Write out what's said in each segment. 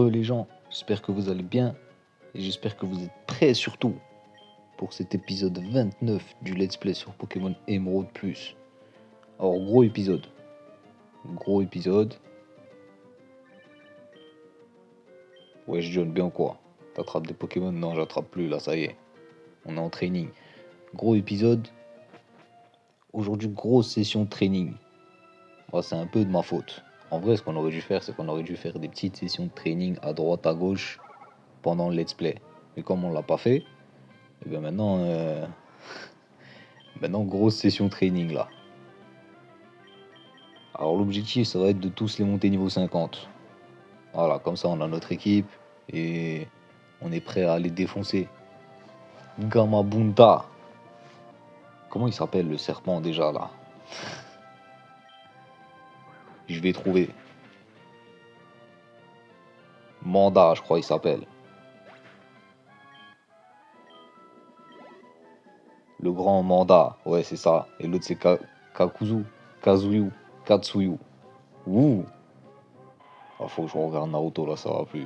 Les gens, j'espère que vous allez bien et j'espère que vous êtes prêts surtout pour cet épisode 29 du Let's Play sur Pokémon Emerald Plus. Alors gros épisode. Ouais, je donne bien quoi. T'attrapes des Pokémon? Non, j'attrape plus là, ça y est. On est en training. Gros épisode. Aujourd'hui, grosse session de training. Moi, c'est un peu de ma faute. En vrai, ce qu'on aurait dû faire, c'est qu'on aurait dû faire des petites sessions de training à droite, à gauche pendant le Let's Play. Mais comme on l'a pas fait, et bien maintenant, grosse session training là. Alors l'objectif, ça va être de tous les monter niveau 50. Voilà, comme ça on a notre équipe et on est prêt à les défoncer. Gamabunta. Comment il s'appelle le serpent déjà là? Je vais trouver. Manda, je crois il s'appelle. Le grand Manda, ouais c'est ça. Et l'autre c'est Kakuzu, Kazuyu, Katsuyu. Ouh. Ah, faut que je regarde Naruto là, ça va plus.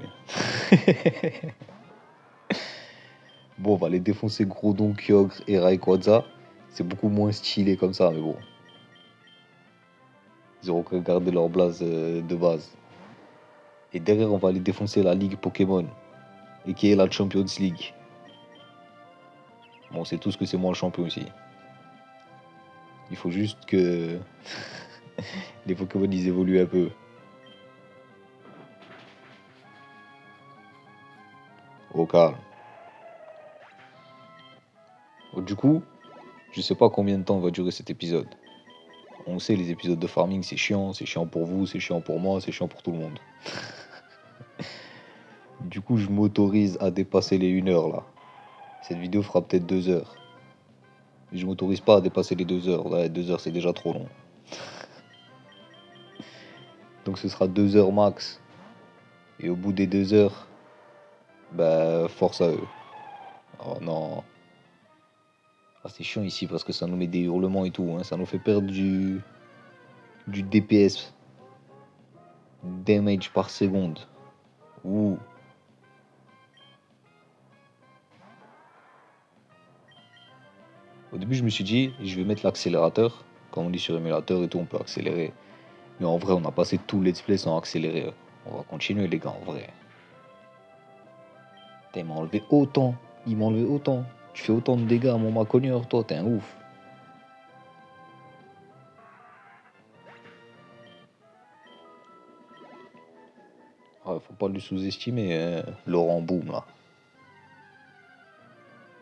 Bon, on va les défoncer Groudon, Kyogre et Rayquaza. C'est beaucoup moins stylé comme ça, mais bon. Ils auront que garder leur blase de base. Et derrière, on va aller défoncer la Ligue Pokémon. Et qui est la Champions League. Bon, c'est tout ce que c'est moi le champion ici. Il faut juste que les Pokémon ils évoluent un peu. Au calme. Du coup, je sais pas combien de temps va durer cet épisode. On sait, les épisodes de farming, c'est chiant pour vous, c'est chiant pour moi, c'est chiant pour tout le monde. Du coup, je m'autorise à dépasser les 1 heure là. Cette vidéo fera peut-être 2 heures. Mais je m'autorise pas à dépasser les 2 heures. Ouais, 2 heures, c'est déjà trop long. Donc ce sera 2 heures max. Et au bout des 2 heures, bah, force à eux. Oh non. Ah, c'est chiant ici parce que ça nous met des hurlements et tout. Hein. Ça nous fait perdre du DPS. Damage par seconde. Ouh. Au début, je me suis dit, je vais mettre l'accélérateur. Comme on dit sur émulateur et tout, on peut accélérer. Mais en vrai, on a passé tout le let's play sans accélérer. On va continuer, les gars, en vrai. Putain, il m'a enlevé autant. Il m'a enlevé autant. Tu fais autant de dégâts à mon Maconieur, toi, t'es un ouf. Ouais, faut pas le sous-estimer, Laurent Boom, là.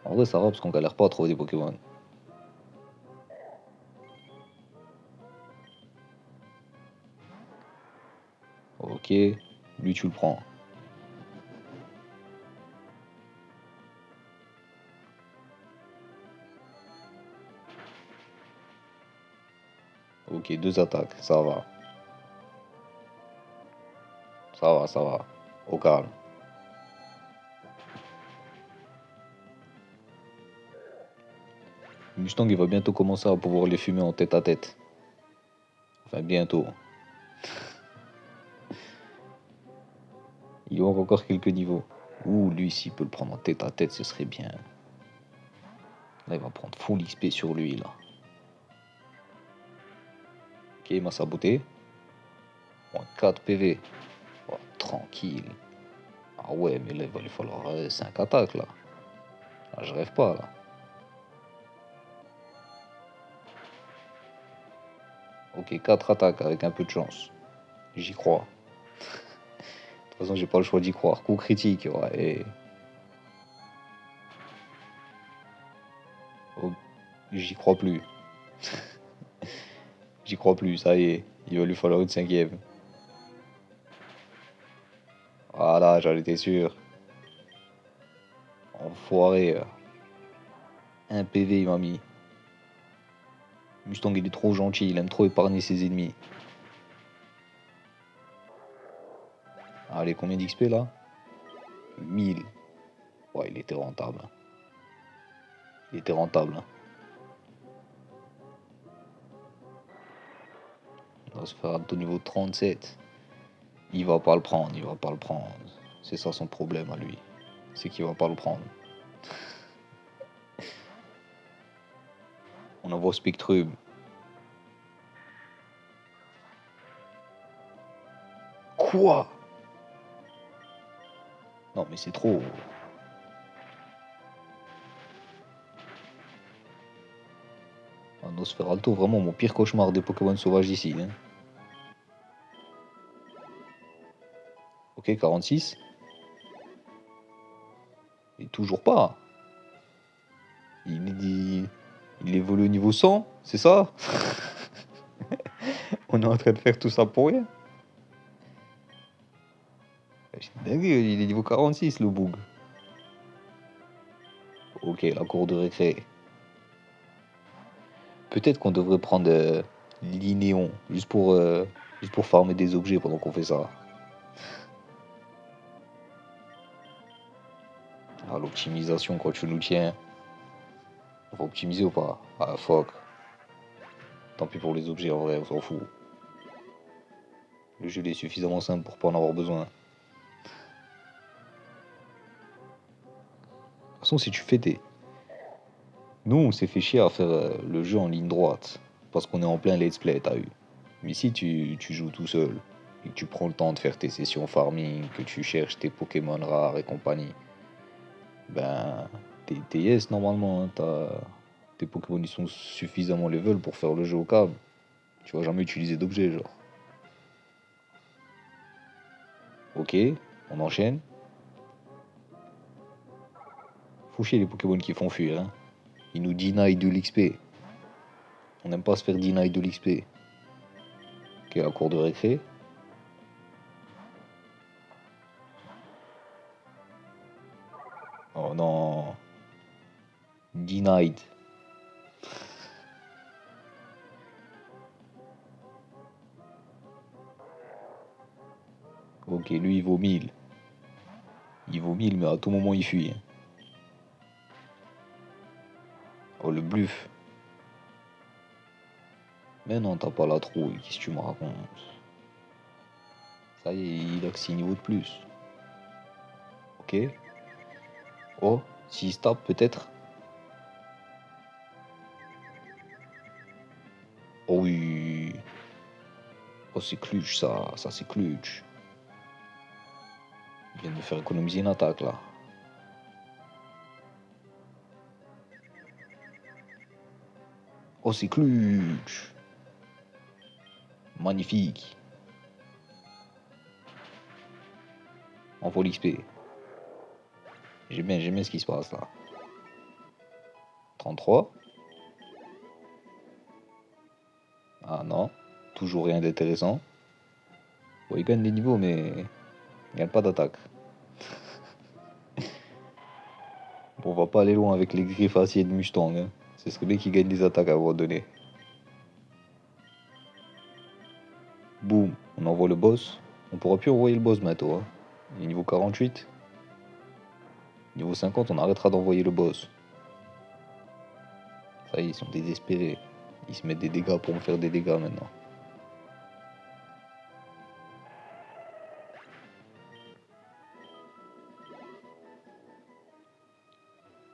En vrai, ça va parce qu'on galère pas à trouver des Pokémon. Ok, lui, tu le prends. Ok, 2 attaques, ça va. Ça va, ça va. Au calme. Mustang, il va bientôt commencer à pouvoir les fumer en tête à tête. Enfin, bientôt. Il manque encore quelques niveaux. Ouh, lui, s'il peut le prendre en tête à tête, ce serait bien. Là, il va prendre full XP sur lui, là. Ok, il m'a saboté. Moins 4 PV. Oh, tranquille. Ah ouais, mais là, il va lui falloir 5 attaques, là. Là, je rêve pas, là. Ok, 4 attaques avec un peu de chance. J'y crois. De toute façon, j'ai pas le choix d'y croire. Coup critique, ouais. Oh, j'y crois plus. J'y crois plus, ça y est. Il va lui falloir une 5e. Voilà, j'en étais sûr. Enfoiré. 1 PV, il m'a mis. Mustang, il est trop gentil. Il aime trop épargner ses ennemis. Allez, combien d'XP là? 1000. Ouais, il était rentable. Il était rentable. Hein. On va se faire au niveau 37. Il va pas le prendre, il va pas le prendre. C'est ça son problème à lui. C'est qu'il va pas le prendre. On envoie Spectrum. Quoi? Non mais c'est trop. Un Nosferalto, vraiment mon pire cauchemar des Pokémon sauvages ici. Hein. Ok, 46. Et toujours pas. Il évolue au niveau 100, c'est ça? On est en train de faire tout ça pour rien. C'est dingue, il est niveau 46 le boug. Ok, la cour de récré. Peut-être qu'on devrait prendre l'Inéon, juste pour farmer des objets pendant qu'on fait ça. Ah, l'optimisation quand tu nous tiens. On va optimiser ou pas? Ah, fuck. Tant pis pour les objets en vrai, on s'en fout. Le jeu est suffisamment simple pour pas en avoir besoin. De toute façon, si tu fais des. Nous, on s'est fait chier à faire le jeu en ligne droite. Parce qu'on est en plein let's play, t'as eu. Mais si tu joues tout seul, et que tu prends le temps de faire tes sessions farming, que tu cherches tes Pokémon rares et compagnie, ben, t'es yes normalement. Hein, tes Pokémon ils sont suffisamment level pour faire le jeu au câble. Tu vas jamais utiliser d'objets, genre. Ok, on enchaîne. Faut chier les Pokémon qui font fuir, hein. Ils nous deny de l'XP. On n'aime pas se faire deny de l'XP. Ok, la cour de récré. Oh non. Denied. Ok, lui il vaut 1000. Il vaut 1000, mais à tout moment il fuit. Hein. Oh le bluff. Mais non, t'as pas la trouille, qu'est-ce que tu me racontes? Ça y est, il a que 6 niveaux de plus. Ok. Oh, s'il se tape peut-être. Oh oui. Oh c'est clutch ça c'est clutch. Il vient de me faire économiser une attaque là. Oh c'est clutch. Magnifique. Envoie l'XP. J'aime bien ce qui se passe là. 33. Ah non. Toujours rien d'intéressant. Bon, il gagne des niveaux mais il gagne pas d'attaque. Bon, on va pas aller loin avec les griffes acier de Mustang. Hein. Ce serait bien qu'il gagne des attaques à un moment donné. Boum, on envoie le boss. On pourra plus envoyer le boss bientôt. Hein. Il est niveau 48. Niveau 50, on arrêtera d'envoyer le boss. Ça y est, ils sont désespérés. Ils se mettent des dégâts pour me faire des dégâts maintenant.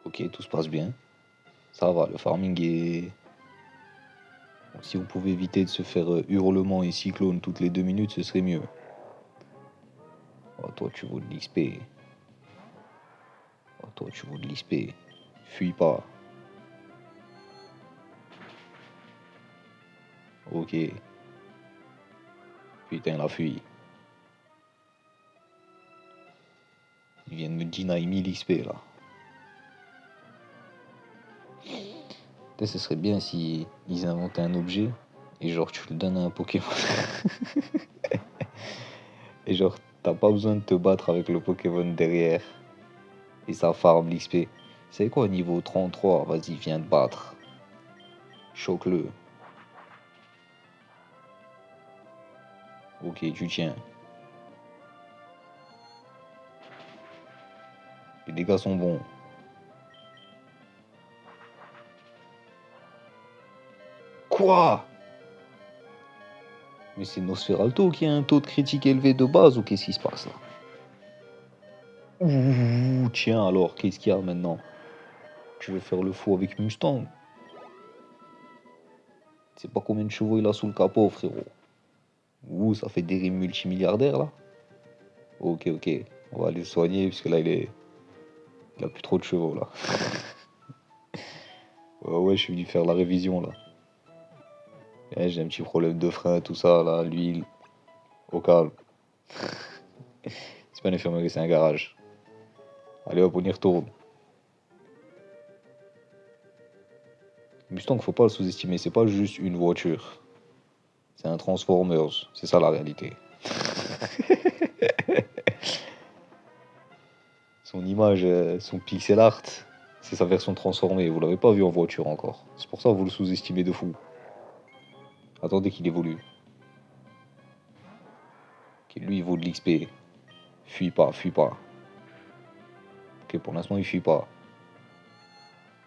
Ok, tout se passe bien. Ça va, le farming est... Bon, si vous pouvez éviter de se faire hurlement et cyclone toutes les 2 minutes, ce serait mieux. Oh, toi, tu vaux de l'XP. Oh, toi, tu vaux de l'XP. Fuis pas. Ok. Putain, la fuit. Ils viennent me deny 1000 XP là. Peut-être ce serait bien si ils inventaient un objet et genre tu le donnes à un Pokémon. Et genre t'as pas besoin de te battre avec le Pokémon derrière. Et ça farm l'XP. C'est quoi niveau 33? Vas-y, viens te battre. Choque-le. Ok, tu tiens. Les dégâts sont bons. Quoi? Mais c'est Nosferalto qui a un taux de critique élevé de base ou qu'est-ce qui se passe là? Ouh, tiens alors, qu'est-ce qu'il y a maintenant? Tu veux faire le fou avec Mustang? Tu sais pas combien de chevaux il a sous le capot, frérot. Ouh, ça fait des rimes multimilliardaires là. Ok, ok. On va aller le soigner puisque là il a plus trop de chevaux là. Ouais, ouais, je suis venu faire la révision là. Eh, j'ai un petit problème de frein, tout ça là, l'huile. Au calme. C'est pas une infirmerie, c'est un garage. Allez hop, on y retourne. Mustang, faut pas le sous-estimer, c'est pas juste une voiture. C'est un Transformers, c'est ça la réalité. Son image, son pixel art, c'est sa version transformée. Vous l'avez pas vu en voiture encore. C'est pour ça que vous le sous-estimez de fou. Attendez qu'il évolue. Ok, lui, il vaut de l'XP. Fuis pas, fuis pas. Ok, pour l'instant, il fuit pas.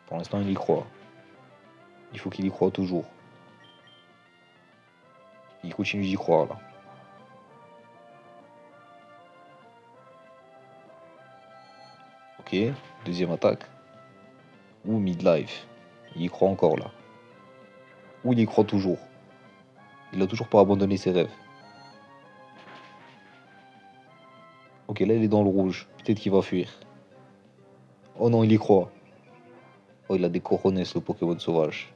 Pour l'instant, il y croit. Il faut qu'il y croit toujours. Il continue d'y croire là. Ok, deuxième attaque. Ou midlife. Il y croit encore là. Ou il y croit toujours. Il a toujours pas abandonné ses rêves. Ok, là il est dans le rouge. Peut-être qu'il va fuir. Oh non, il y croit. Oh, il a des cojones, le Pokémon sauvage.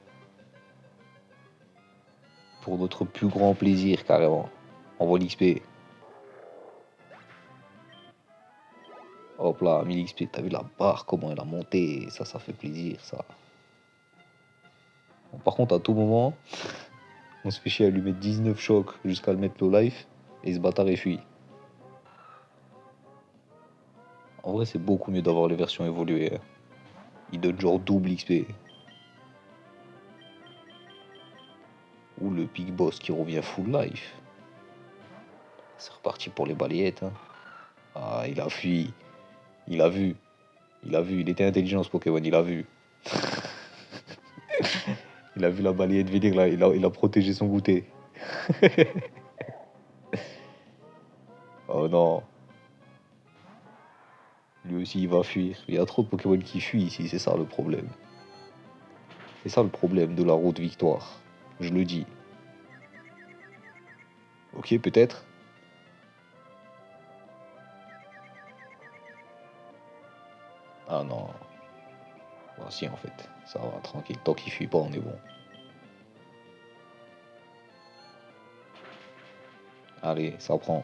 Pour notre plus grand plaisir, carrément. On voit l'XP. Hop là, 1000 XP. T'as vu la barre, comment elle a monté. Ça fait plaisir, ça. Bon, par contre, à tout moment, on se fait chier à lui mettre 19 chocs jusqu'à le mettre low life. Et ce bâtard est fui. En vrai, c'est beaucoup mieux d'avoir les versions évoluées, hein. Il donne genre double XP. Ou le Big Boss qui revient full life. C'est reparti pour les balayettes, hein. Ah, il a fui. Il a vu. Il a vu. Il était intelligent ce Pokémon, il a vu. Il a vu la balayette venir là. Il a protégé son goûter. Oh non. Lui aussi il va fuir. Il y a trop de Pokémon qui fuient ici, c'est ça le problème. C'est ça le problème de la route victoire. Je le dis. Ok, peut-être. Ah non. Voici en fait. Ça va, tranquille. Tant qu'il fuit pas, on est bon. Allez, ça prend.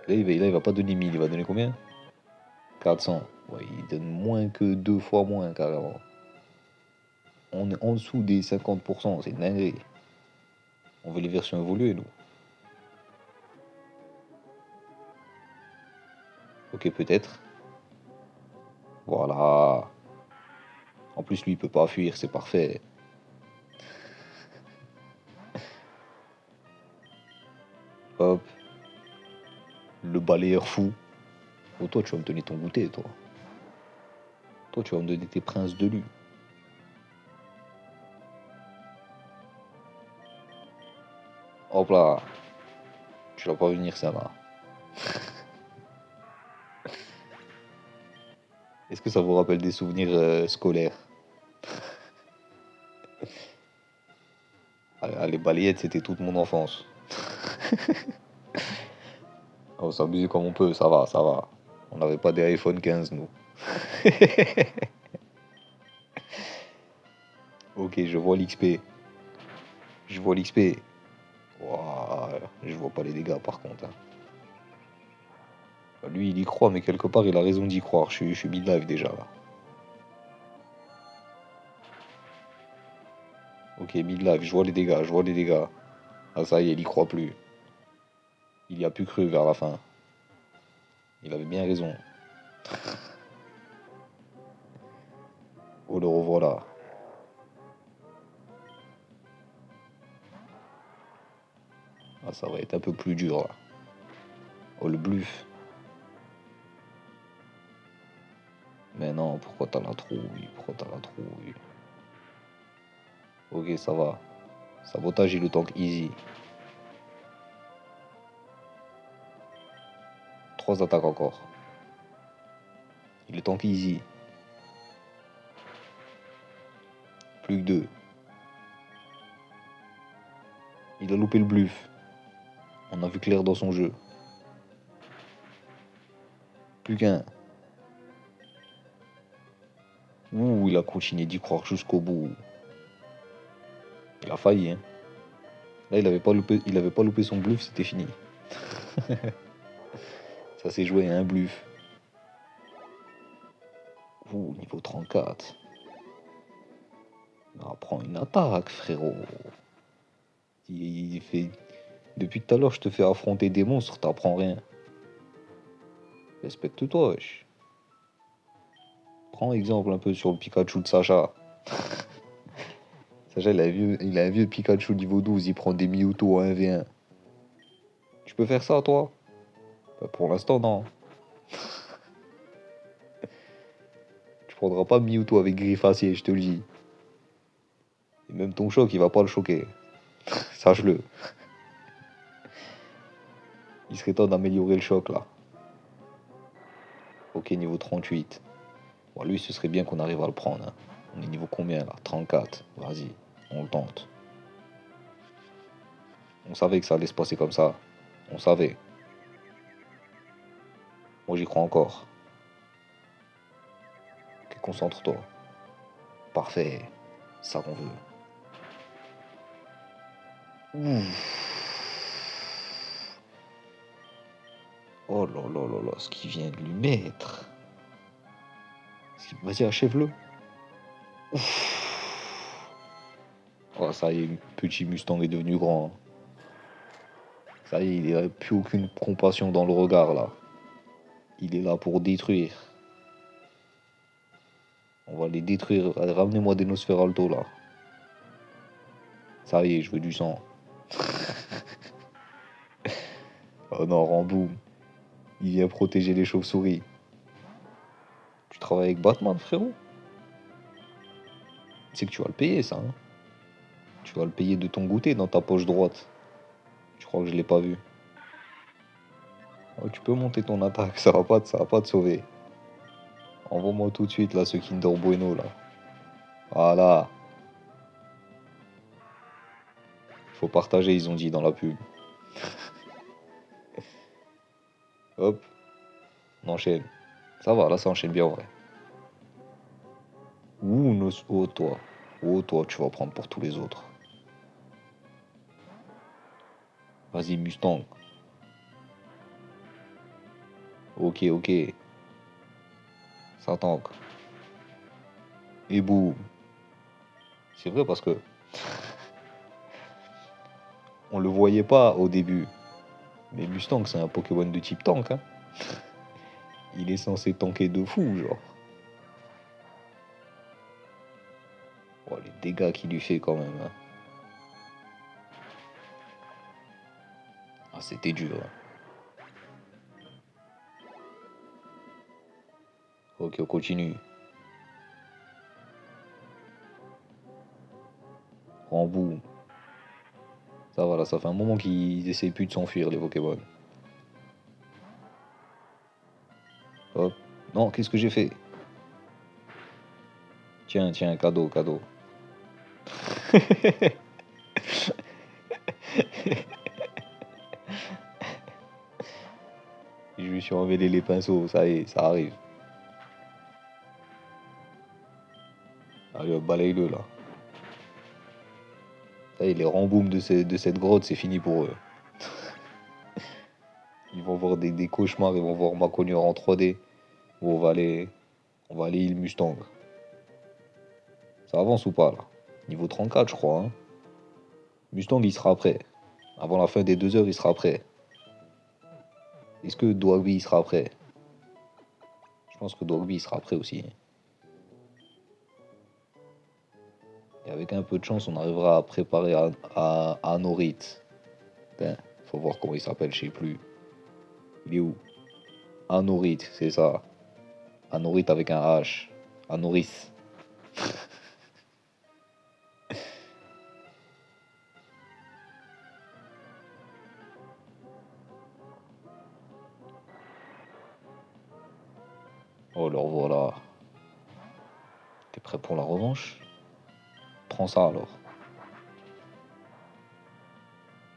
Là, il va pas donner 1000, il va donner combien? 400. Ouais, il donne moins que deux fois moins, carrément. On est en dessous des 50%, c'est une dinguerie. On veut les versions évoluées, nous. Ok, peut-être. Voilà. En plus, lui, il peut pas fuir, c'est parfait. Hop, le balayeur fou. Oh, toi, tu vas me donner ton goûter, toi. Toi, tu vas me donner tes princes de lune. Hop là. Tu vas pas venir, ça, là. Est-ce que ça vous rappelle des souvenirs scolaires? Ah, les balayettes, c'était toute mon enfance. On s'amusait comme on peut, ça va, ça va. On n'avait pas des iPhone 15, nous. Ok, je vois l'XP. Je vois l'XP. Ouah, je vois pas les dégâts, par contre, hein. Lui, il y croit, mais quelque part, il a raison d'y croire. Je suis mid-life déjà, là. Ok, mid-life, je vois les dégâts, je vois les dégâts. Ah, ça y est, il y croit plus. Il y a plus cru vers la fin. Il avait bien raison. Oh, le revoilà. Ah, ça va être un peu plus dur, là. Oh, le bluff. Mais non, pourquoi t'as la trouille? Pourquoi t'as la trouille? Ok, ça va. Sabotage, il le tank easy. Trois attaques encore. Il est tanké easy. Plus que deux. Il a loupé le bluff. On a vu clair dans son jeu. Plus qu'un. Ouh, il a continué d'y croire jusqu'au bout. Il a failli, hein. Là, il avait pas loupé son bluff, c'était fini. Ça s'est joué à un bluff. Ouh, niveau 34. On prend une attaque, frérot. Il fait... Depuis tout à l'heure, je te fais affronter des monstres, t'apprends rien. Respecte-toi, wesh. Prends exemple un peu sur le Pikachu de Sacha. Sacha, il a un vieux Pikachu niveau 12, il prend des Mewtwo à 1v1. Tu peux faire ça, toi? Bah, pour l'instant, non. Tu prendras pas Mewtwo avec Griffacier, je te le dis. Et même ton choc, il va pas le choquer. Sache-le. Il serait temps d'améliorer le choc, là. Ok, niveau 38. Bon, lui, ce serait bien qu'on arrive à le prendre, hein. On est niveau combien, là? 34. Vas-y, on le tente. On savait que ça allait se passer comme ça. On savait. Moi, j'y crois encore. Ok, concentre-toi. Parfait. C'est ça qu'on veut. Ouh. Oh là là là là, ce qu'il vient de lui mettre. Vas-y, achève-le. Oh, ça y est, le petit Mustang est devenu grand. Ça y est, il n'a plus aucune compassion dans le regard, là. Il est là pour détruire. On va les détruire. Allez, ramenez-moi des Nosferalto, là. Ça y est, je veux du sang. Oh non, Rambo. Il vient protéger les chauves-souris. Tu travailles avec Batman, frérot? C'est que tu vas le payer, ça, hein. Tu vas le payer de ton goûter dans ta poche droite. Je crois que je l'ai pas vu. Oh, tu peux monter ton attaque, ça va pas te sauver. Envoie-moi tout de suite là ce Kinder Bueno là. Voilà. Faut partager, ils ont dit dans la pub. Hop, on enchaîne. Ça va, là ça enchaîne bien en vrai. Ouh, oh toi. Oh toi, tu vas prendre pour tous les autres. Vas-y, Mustang. Ok, ok. Ça tank. Et boum. C'est vrai parce que on le voyait pas au début. Mais Mustang, c'est un Pokémon de type tank, hein. Il est censé tanker de fou, genre. Oh, les dégâts qu'il lui fait quand même, hein. Ah, c'était dur, hein. Ok, on continue. En boum. Ça va là, ça fait un moment qu'ils essaient plus de s'enfuir, les Pokémon. Hop. Non, qu'est-ce que j'ai fait? Tiens, tiens, cadeau, cadeau. Je lui suis emmêlé les pinceaux, ça y est, ça arrive. Allez, hop, balaye-le là. Ça y est, les remboums de cette grotte, c'est fini pour eux. Ils vont voir des cauchemars, ils vont voir Macognon en 3D. Où on va aller île Mustang. Ça avance ou pas là? Niveau 34, je crois, hein. Mustang, il sera prêt. Avant la fin des 2 heures, il sera prêt. Est-ce que Dwagby, il sera prêt? Je pense que Dwagby, il sera prêt aussi. Et avec un peu de chance, on arrivera à préparer à Anorit. Ben, faut voir comment il s'appelle, je sais plus. Il est où? Anorit, c'est ça. Anorit avec un H. Anoris. Oh, alors voilà. T'es prêt pour la revanche? Prends ça alors.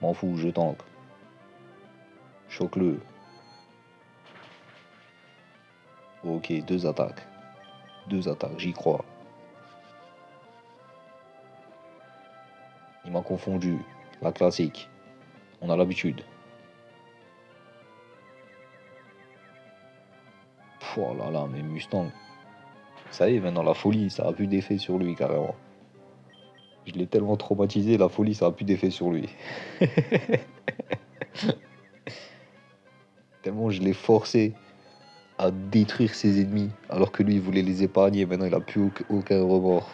M'en fous, je tank. Choque-le. Ok, deux attaques. Deux attaques, j'y crois. Il m'a confondu. La classique. On a l'habitude. Oh là là, mais Mustang. Ça y est, maintenant la folie, ça a plus d'effet sur lui carrément. Je l'ai tellement traumatisé, la folie, ça a plus d'effet sur lui. Tellement je l'ai forcé à détruire ses ennemis, alors que lui, il voulait les épargner. Maintenant, il a plus aucun remords.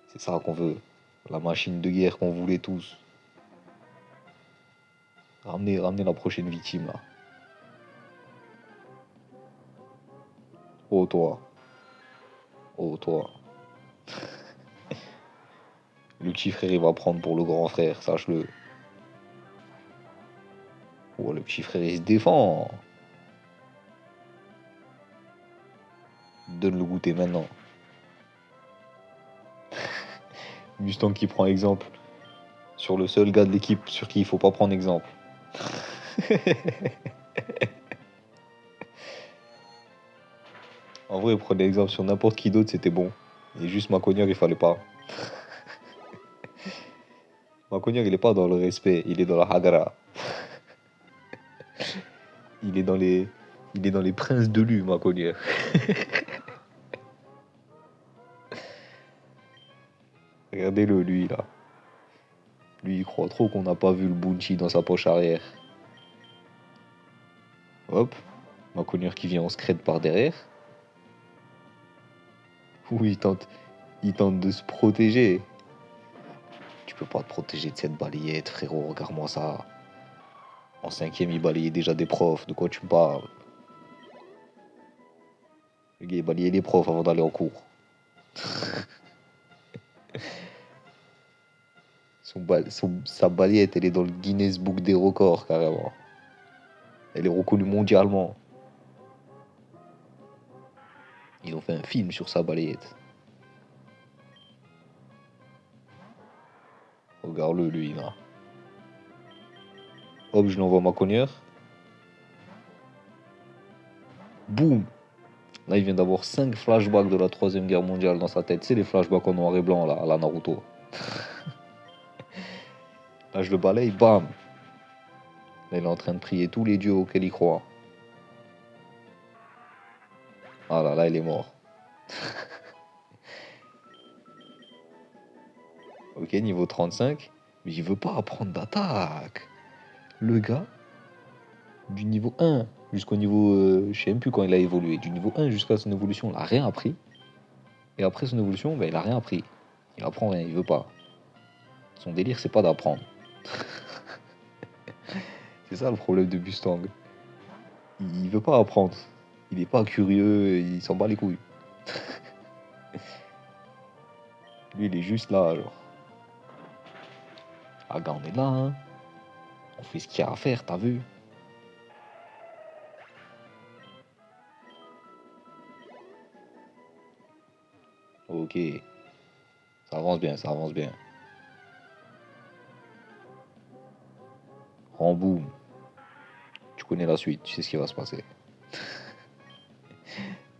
C'est ça qu'on veut. La machine de guerre qu'on voulait tous. Ramener la prochaine victime là. Oh toi. Oh toi. Le petit frère il va prendre pour le grand frère, sache-le. Oh le petit frère il se défend. Donne le goûter maintenant. Mustang qui prend exemple sur le seul gars de l'équipe sur qui il faut pas prendre exemple. En vrai, prenez exemple sur n'importe qui d'autre, c'était bon. Et juste Macognac, il fallait pas. Macognac, il est pas dans le respect, il est dans la hagara. Il est dans les. Il est dans les princes de l'U, Macognac. Regardez-le, lui, là. Lui, il croit trop qu'on n'a pas vu le Bounty dans sa poche arrière. Hop. Macognac qui vient en scred par derrière. Oui, il tente de se protéger. Tu peux pas te protéger de cette balayette, frérot, regarde-moi ça. En cinquième, il balayait déjà des profs, de quoi tu me parles? Le gars, il balayait les profs avant d'aller en cours. Sa balayette, elle est dans le Guinness Book des records, carrément. Elle est reconnue mondialement. Ils ont fait un film sur sa balayette. Regarde-le, lui, là. Hop, je l'envoie ma cogneur. Boum. Là, il vient d'avoir 5 flashbacks de la Troisième Guerre mondiale dans sa tête. C'est les flashbacks en noir et blanc, là, à la Naruto. Là, je le balaye, bam. Là, il est en train de prier tous les dieux auxquels il croit. Ah là, là, il est mort. Ok, niveau 35. Mais il veut pas apprendre d'attaque. Le gars, du niveau 1 jusqu'au niveau. Je sais même plus quand il a évolué. Du niveau 1 jusqu'à son évolution, il a rien appris. Et après son évolution, ben, il a rien appris. Il apprend rien, il veut pas. Son délire, c'est pas d'apprendre. C'est ça le problème de Mustang. Il veut pas apprendre. Il est pas curieux, il s'en bat les couilles. Lui, il est juste là, genre. Ah, gars, on est là, hein. On fait ce qu'il y a à faire, t'as vu? Ok. Ça avance bien, ça avance bien. Ramboum. Tu connais la suite, tu sais ce qui va se passer.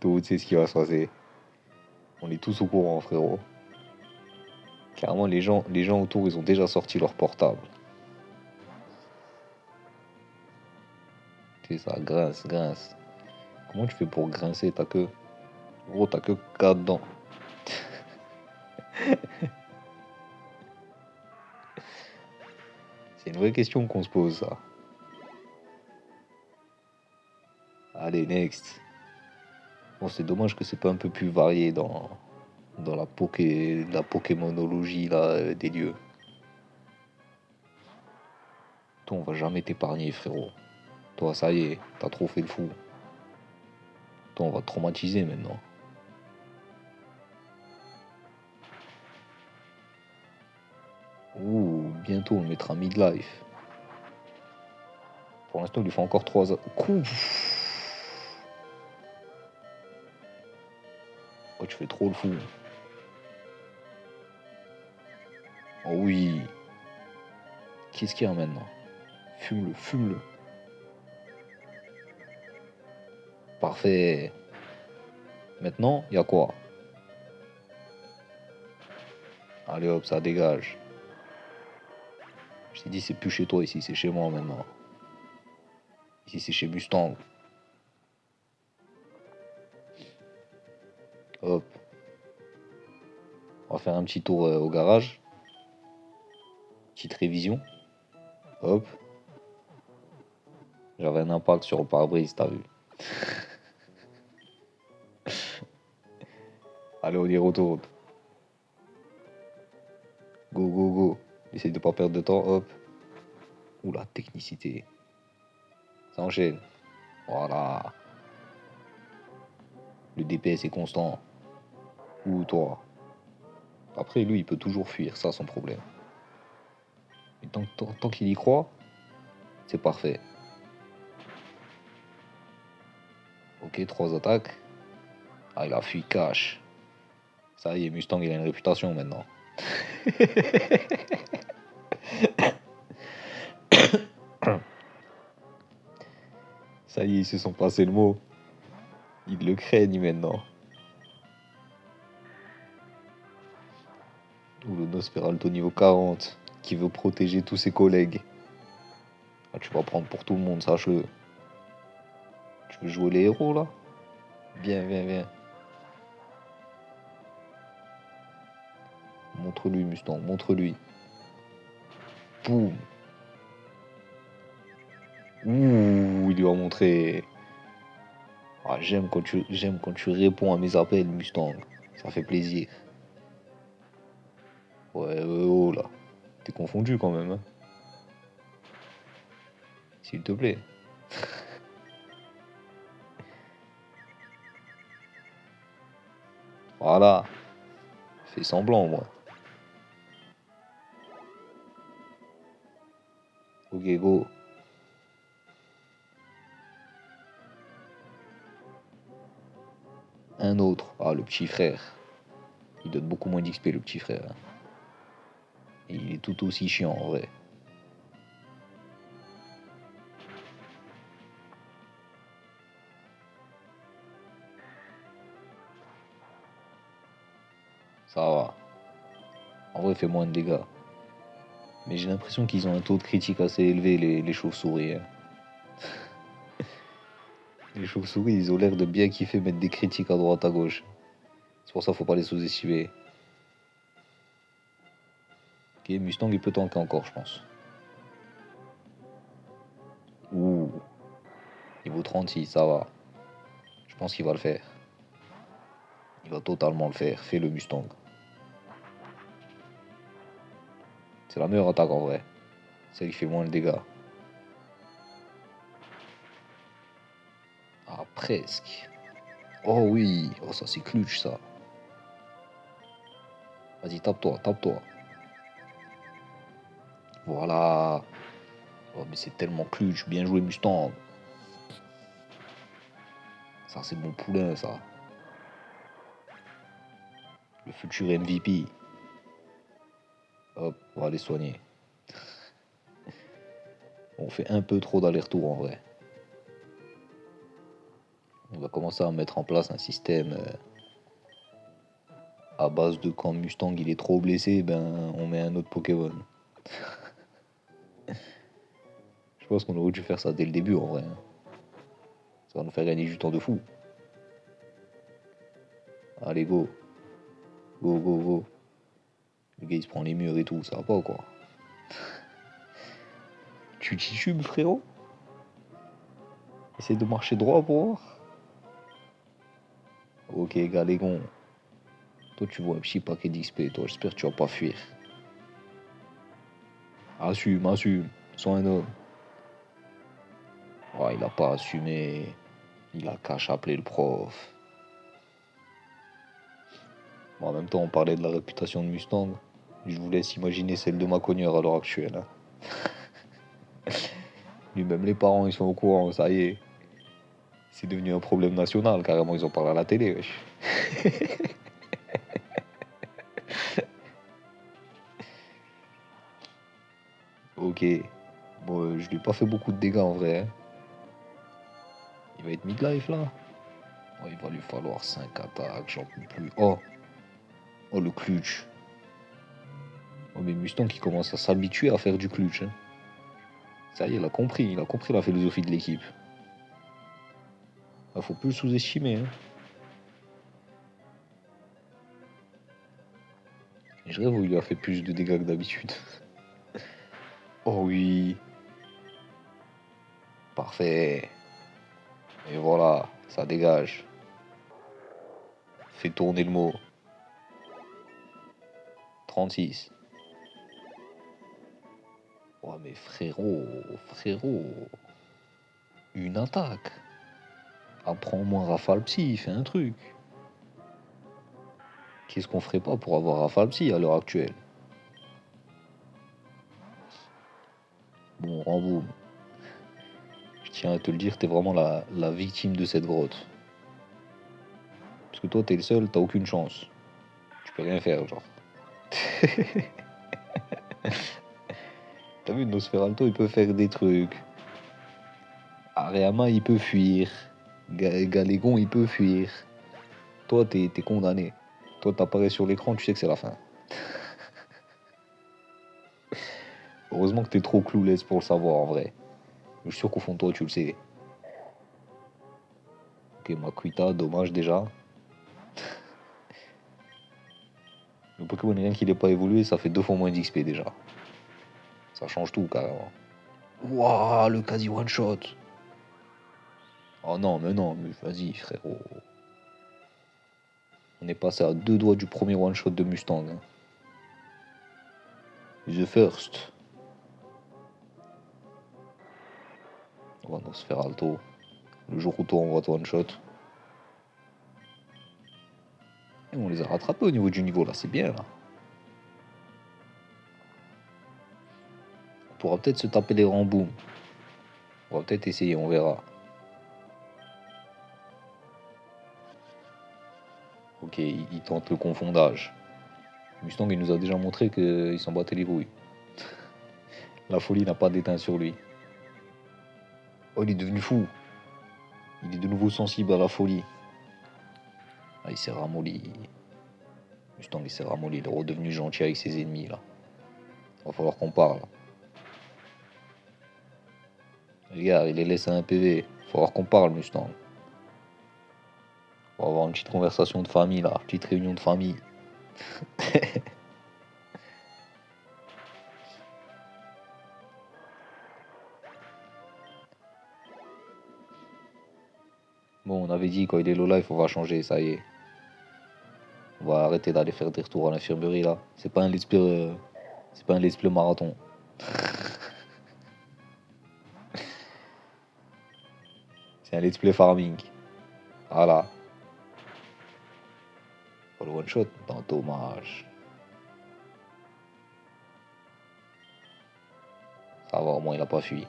Tout, tu sais ce qui va se passer. On est tous au courant, frérot. Clairement, les gens autour, ils ont déjà sorti leur portable. C'est ça, grince, grince. Comment tu fais pour grincer ta queue? Gros, t'as que 4 dents. C'est une vraie question qu'on se pose, ça. Allez, next. Bon, c'est dommage que c'est pas un peu plus varié dans la Pokémonologie là, des lieux. Toi, on va jamais t'épargner, frérot. Toi, ça y est, t'as trop fait le fou. Toi, on va te traumatiser maintenant. Ouh, bientôt on le mettra midlife. Pour l'instant, il lui faut encore 3 coups. Oh, tu fais trop le fou. Oh oui. Qu'est-ce qu'il y a maintenant? Fume-le, fume-le. Parfait. Maintenant, il y a quoi? Allez hop, ça dégage. Je t'ai dit, c'est plus chez toi ici, c'est chez moi maintenant. Ici, c'est chez Mustang. Hop. On va faire un petit tour au garage. Petite révision. Hop. J'avais un impact sur le pare-brise, t'as vu. Allez, on y retourne. Go, go, go. Essaye de pas perdre de temps, hop. Oula, technicité. Ça enchaîne. Voilà. Le DPS est constant. Ou toi. Après, lui, il peut toujours fuir, ça, son problème. Mais tant qu'il y croit, c'est parfait. Ok, 3 attaques. Ah, il a fui cash. Ça y est, Mustang, il a une réputation maintenant. Ça y est, ils se sont passés le mot. Ils le craignent maintenant. Ou le Nosferalto niveau 40, qui veut protéger tous ses collègues. Ah, tu vas prendre pour tout le monde, sache-le. Tu veux jouer les héros, là? Viens, viens, viens. Montre-lui, Mustang, montre-lui. Boum. Ouh, il lui a montré. Ah, j'aime quand tu réponds à mes appels, Mustang. Ça fait plaisir. Ouais, oh là. T'es confondu quand même, hein. S'il te plaît. Voilà. Fais semblant, moi. Ok, go. Un autre. Ah, le petit frère. Il donne beaucoup moins d'XP, le petit frère, hein. Et il est tout aussi chiant, en vrai. Ça va. En vrai, il fait moins de dégâts. Mais j'ai l'impression qu'ils ont un taux de critique assez élevé, les chauves-souris, hein. Les chauves-souris, ils ont l'air de bien kiffer mettre des critiques à droite à gauche. C'est pour ça qu'il faut pas les sous-estimer. Ok, Mustang, il peut tanker encore, je pense. Ouh. Niveau 36, ça va. Je pense qu'il va le faire. Il va totalement le faire. Fais le Mustang. C'est la meilleure attaque en vrai. Celle qui fait moins de dégâts. Ah, presque. Oh oui. Oh, ça c'est clutch ça. Vas-y, tape-toi, tape-toi. Voilà. Oh, mais c'est tellement clutch. Bien joué, Mustang. Ça, c'est bon poulain, ça. Le futur MVP. Hop, on va les soigner. On fait un peu trop d'aller-retour en vrai. On va commencer à mettre en place un système à base de quand Mustang il est trop blessé, ben on met un autre Pokémon. Je pense qu'on aurait dû faire ça dès le début en vrai, hein. Ça va nous faire gagner du temps de fou. Allez, go. Go, go, go. Le gars il se prend les murs et tout, ça va pas ou quoi? Tu titubes, frérot? Essaye de marcher droit pour voir. Ok, Galégon. Toi, tu vois un petit paquet d'XP, toi, j'espère que tu vas pas fuir. Assume, assume. Sois un homme. Oh, il a pas assumé. Il a qu'à appeler le prof. Bon, en même temps, on parlait de la réputation de Mustang. Je vous laisse imaginer celle de ma cogneur à l'heure actuelle, hein. Lui, même les parents, ils sont au courant, ça y est. C'est devenu un problème national, carrément, ils en parlent à la télé, wesh. Ok. Bon, je lui ai pas fait beaucoup de dégâts en vrai, hein. Il va être midlife là. Oh, il va lui falloir 5 attaques, j'en peux plus. Oh, oh le clutch. Oh, mais Mustang qui commence à s'habituer à faire du clutch, hein. Ça y est, il a compris la philosophie de l'équipe. Ah, faut plus le sous-estimer, hein. Je rêve où il lui a fait plus de dégâts que d'habitude. Oh oui, parfait. Et voilà, ça dégage. Fait tourner le mot. 36. Ouais, mais frérot, frérot. Une attaque. Apprends-moi Rafale Psy, fais un truc. Qu'est-ce qu'on ferait pas pour avoir Rafale Psy à l'heure actuelle? Bon, Rambo, je tiens à te le dire, t'es vraiment la victime de cette grotte. Parce que toi, t'es le seul, t'as aucune chance. Tu peux rien faire, genre. T'as vu, Nosferalto, il peut faire des trucs. Ariyama, il peut fuir. Galégon, il peut fuir. Toi, t'es condamné. Toi, t'apparais sur l'écran, tu sais que c'est la fin. Heureusement que t'es trop clouless pour le savoir, en vrai. Je suis sûr qu'au fond de toi, tu le sais. Ok, Makuita, dommage déjà. Le Pokémon, rien qu'il n'ait pas évolué, ça fait 2 fois moins d'XP déjà. Ça change tout, carrément. Waouh, le quasi one-shot. Oh non, mais vas-y, frérot. On est passé à 2 doigts du premier one-shot de Mustang, hein. The first. On va se faire alto. Le jour où toi on voit ton one-shot. Et on les a rattrapés au niveau du niveau là, c'est bien là. On pourra peut-être se taper les remboums. On va peut-être essayer, on verra. Ok, il tente le confondage. Mustang il nous a déjà montré qu'il s'en battait les couilles. La folie n'a pas d'éteint sur lui. Oh, il est devenu fou. Il est de nouveau sensible à la folie. Ah, il s'est ramolli. Mustang, il s'est ramolli. Il est redevenu gentil avec ses ennemis, là. Va falloir qu'on parle. Regarde, il est laissé un PV. Va falloir qu'on parle, Mustang. On va avoir une petite conversation de famille, là. Petite réunion de famille. Bon, on avait dit, quand il est low life, on va changer, ça y est. On va arrêter d'aller faire des retours à l'infirmerie, là. C'est pas un let's play marathon. C'est un let's play farming. Voilà. Pour le one shot, dans dommage. Ça va, au moins il a pas fui.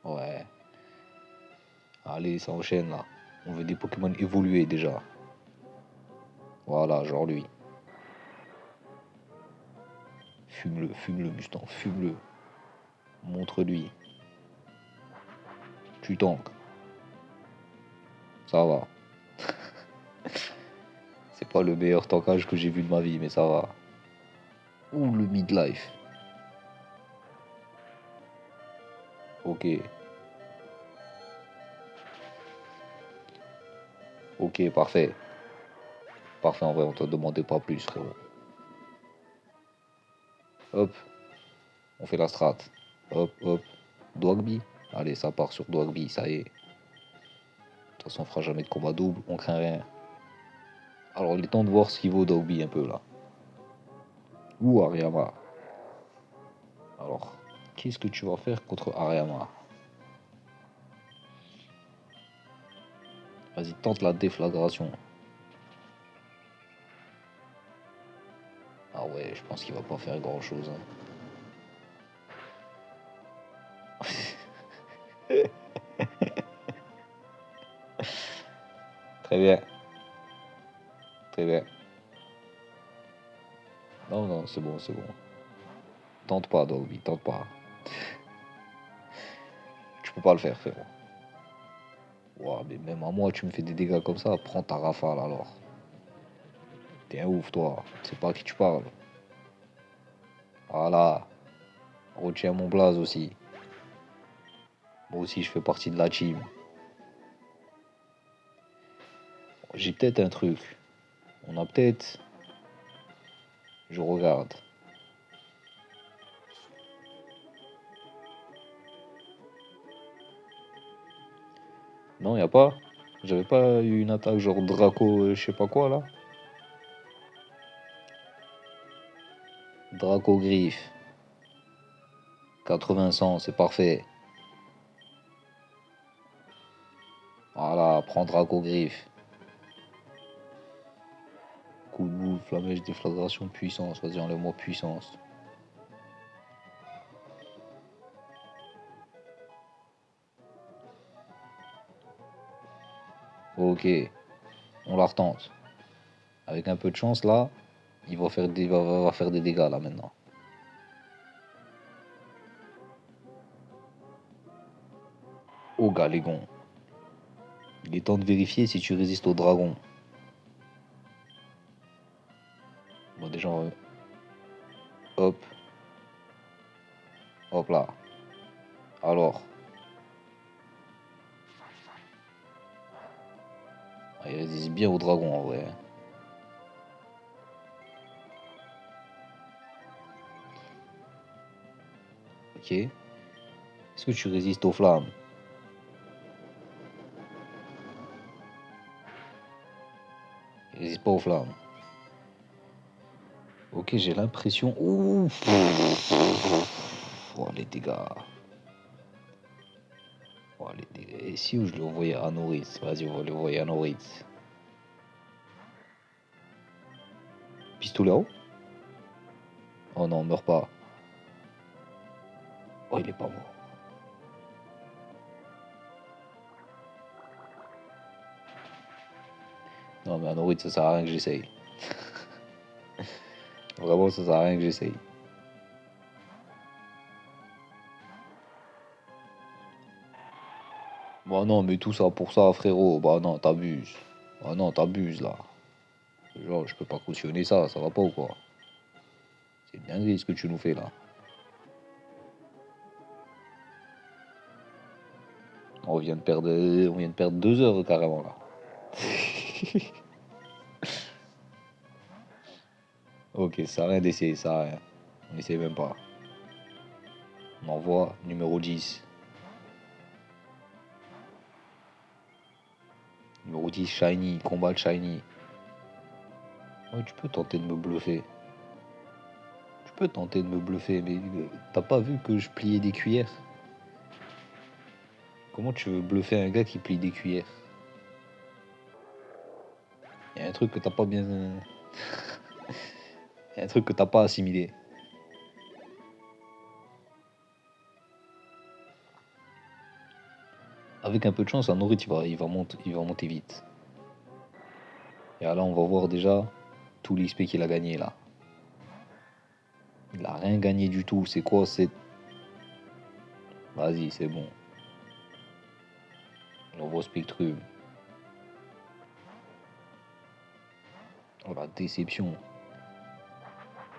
Ouais. Allez, ça enchaîne là. On veut des Pokémon évolués déjà. Voilà, genre lui. Fume-le, Mustang, fume-le. Montre-lui. Tu tankes. Ça va. C'est pas le meilleur tankage que j'ai vu de ma vie, mais ça va. Ouh, le midlife. Ok. Ok, parfait. Parfait, en vrai, on te demandait pas plus, frérot. Hop, on fait la strat. Hop, hop. Dogby. Allez, ça part sur Dogby, ça y est. De toute façon, on fera jamais de combat double, on craint rien. Alors, il est temps de voir ce qu'il vaut Dogby un peu là. Ou Ariama. Alors, qu'est-ce que tu vas faire contre Ariama? Vas-y, tente la déflagration. Ah ouais, je pense qu'il va pas faire grand chose. Très bien, très bien. Non, non, c'est bon, c'est bon. Tente pas, Dolby, tente pas. Tu peux pas le faire, frérot. Ouah, mais même à moi, tu me fais des dégâts comme ça, prends ta rafale alors. T'es un ouf, toi. Tu sais pas à qui tu parles. Voilà. Retiens mon blaze aussi. Moi aussi, je fais partie de la team. J'ai peut-être un truc. On a peut-être. Je regarde. Non, y a pas. J'avais pas eu une attaque genre Draco, je sais pas quoi là. Draco griffe. 80-100, c'est parfait. Voilà, prends Draco griffe. Coup de boule, flamèche, déflagration, puissance. Vas-y, enlève-moi puissance. Ok, on la retente. Avec un peu de chance là, il va faire des, va faire des dégâts là maintenant. Oh Galégon. Il est temps de vérifier si tu résistes au dragon. Bon déjà, hop, hop là. Alors, ah, il résiste bien au dragon en vrai. Ok. Est-ce que tu résistes aux flammes? Il résiste pas aux flammes. Ok, j'ai l'impression. Ouh. Oh, les dégâts. Oh, les dégâts. Et si où je le voyais à Noritz? Vas-y, on va le envoyer à Noritz. Pistolet haut? Oh non, meurs pas. Oh, il est pas mort. Non, mais à Noritz, ça sert à rien que j'essaye. Vraiment, ça sert à rien que j'essaye. Bah non, mais tout ça pour ça, frérot. Bah non, t'abuses. Bah non, t'abuses là. Genre, je peux pas cautionner ça, ça va pas ou quoi? C'est une dinguerie ce que tu nous fais là. On vient de perdre 2 heures carrément là. Ok, ça sert à rien d'essayer, ça sert à rien. On essaye même pas. On envoie numéro 10. Numéro 10, Shiny, combat de Shiny. Ouais, tu peux tenter de me bluffer. Tu peux tenter de me bluffer, mais t'as pas vu que je pliais des cuillères? Comment tu veux bluffer un gars qui plie des cuillères? Y a un truc que t'as pas bien. Y a un truc que t'as pas assimilé. Avec un peu de chance, un Norit, il va monter vite. Et là, on va voir déjà tout l'XP qu'il a gagné là. Il a rien gagné du tout. C'est quoi? C'est. Vas-y, c'est bon. On envoie Spectrum. Oh, la déception.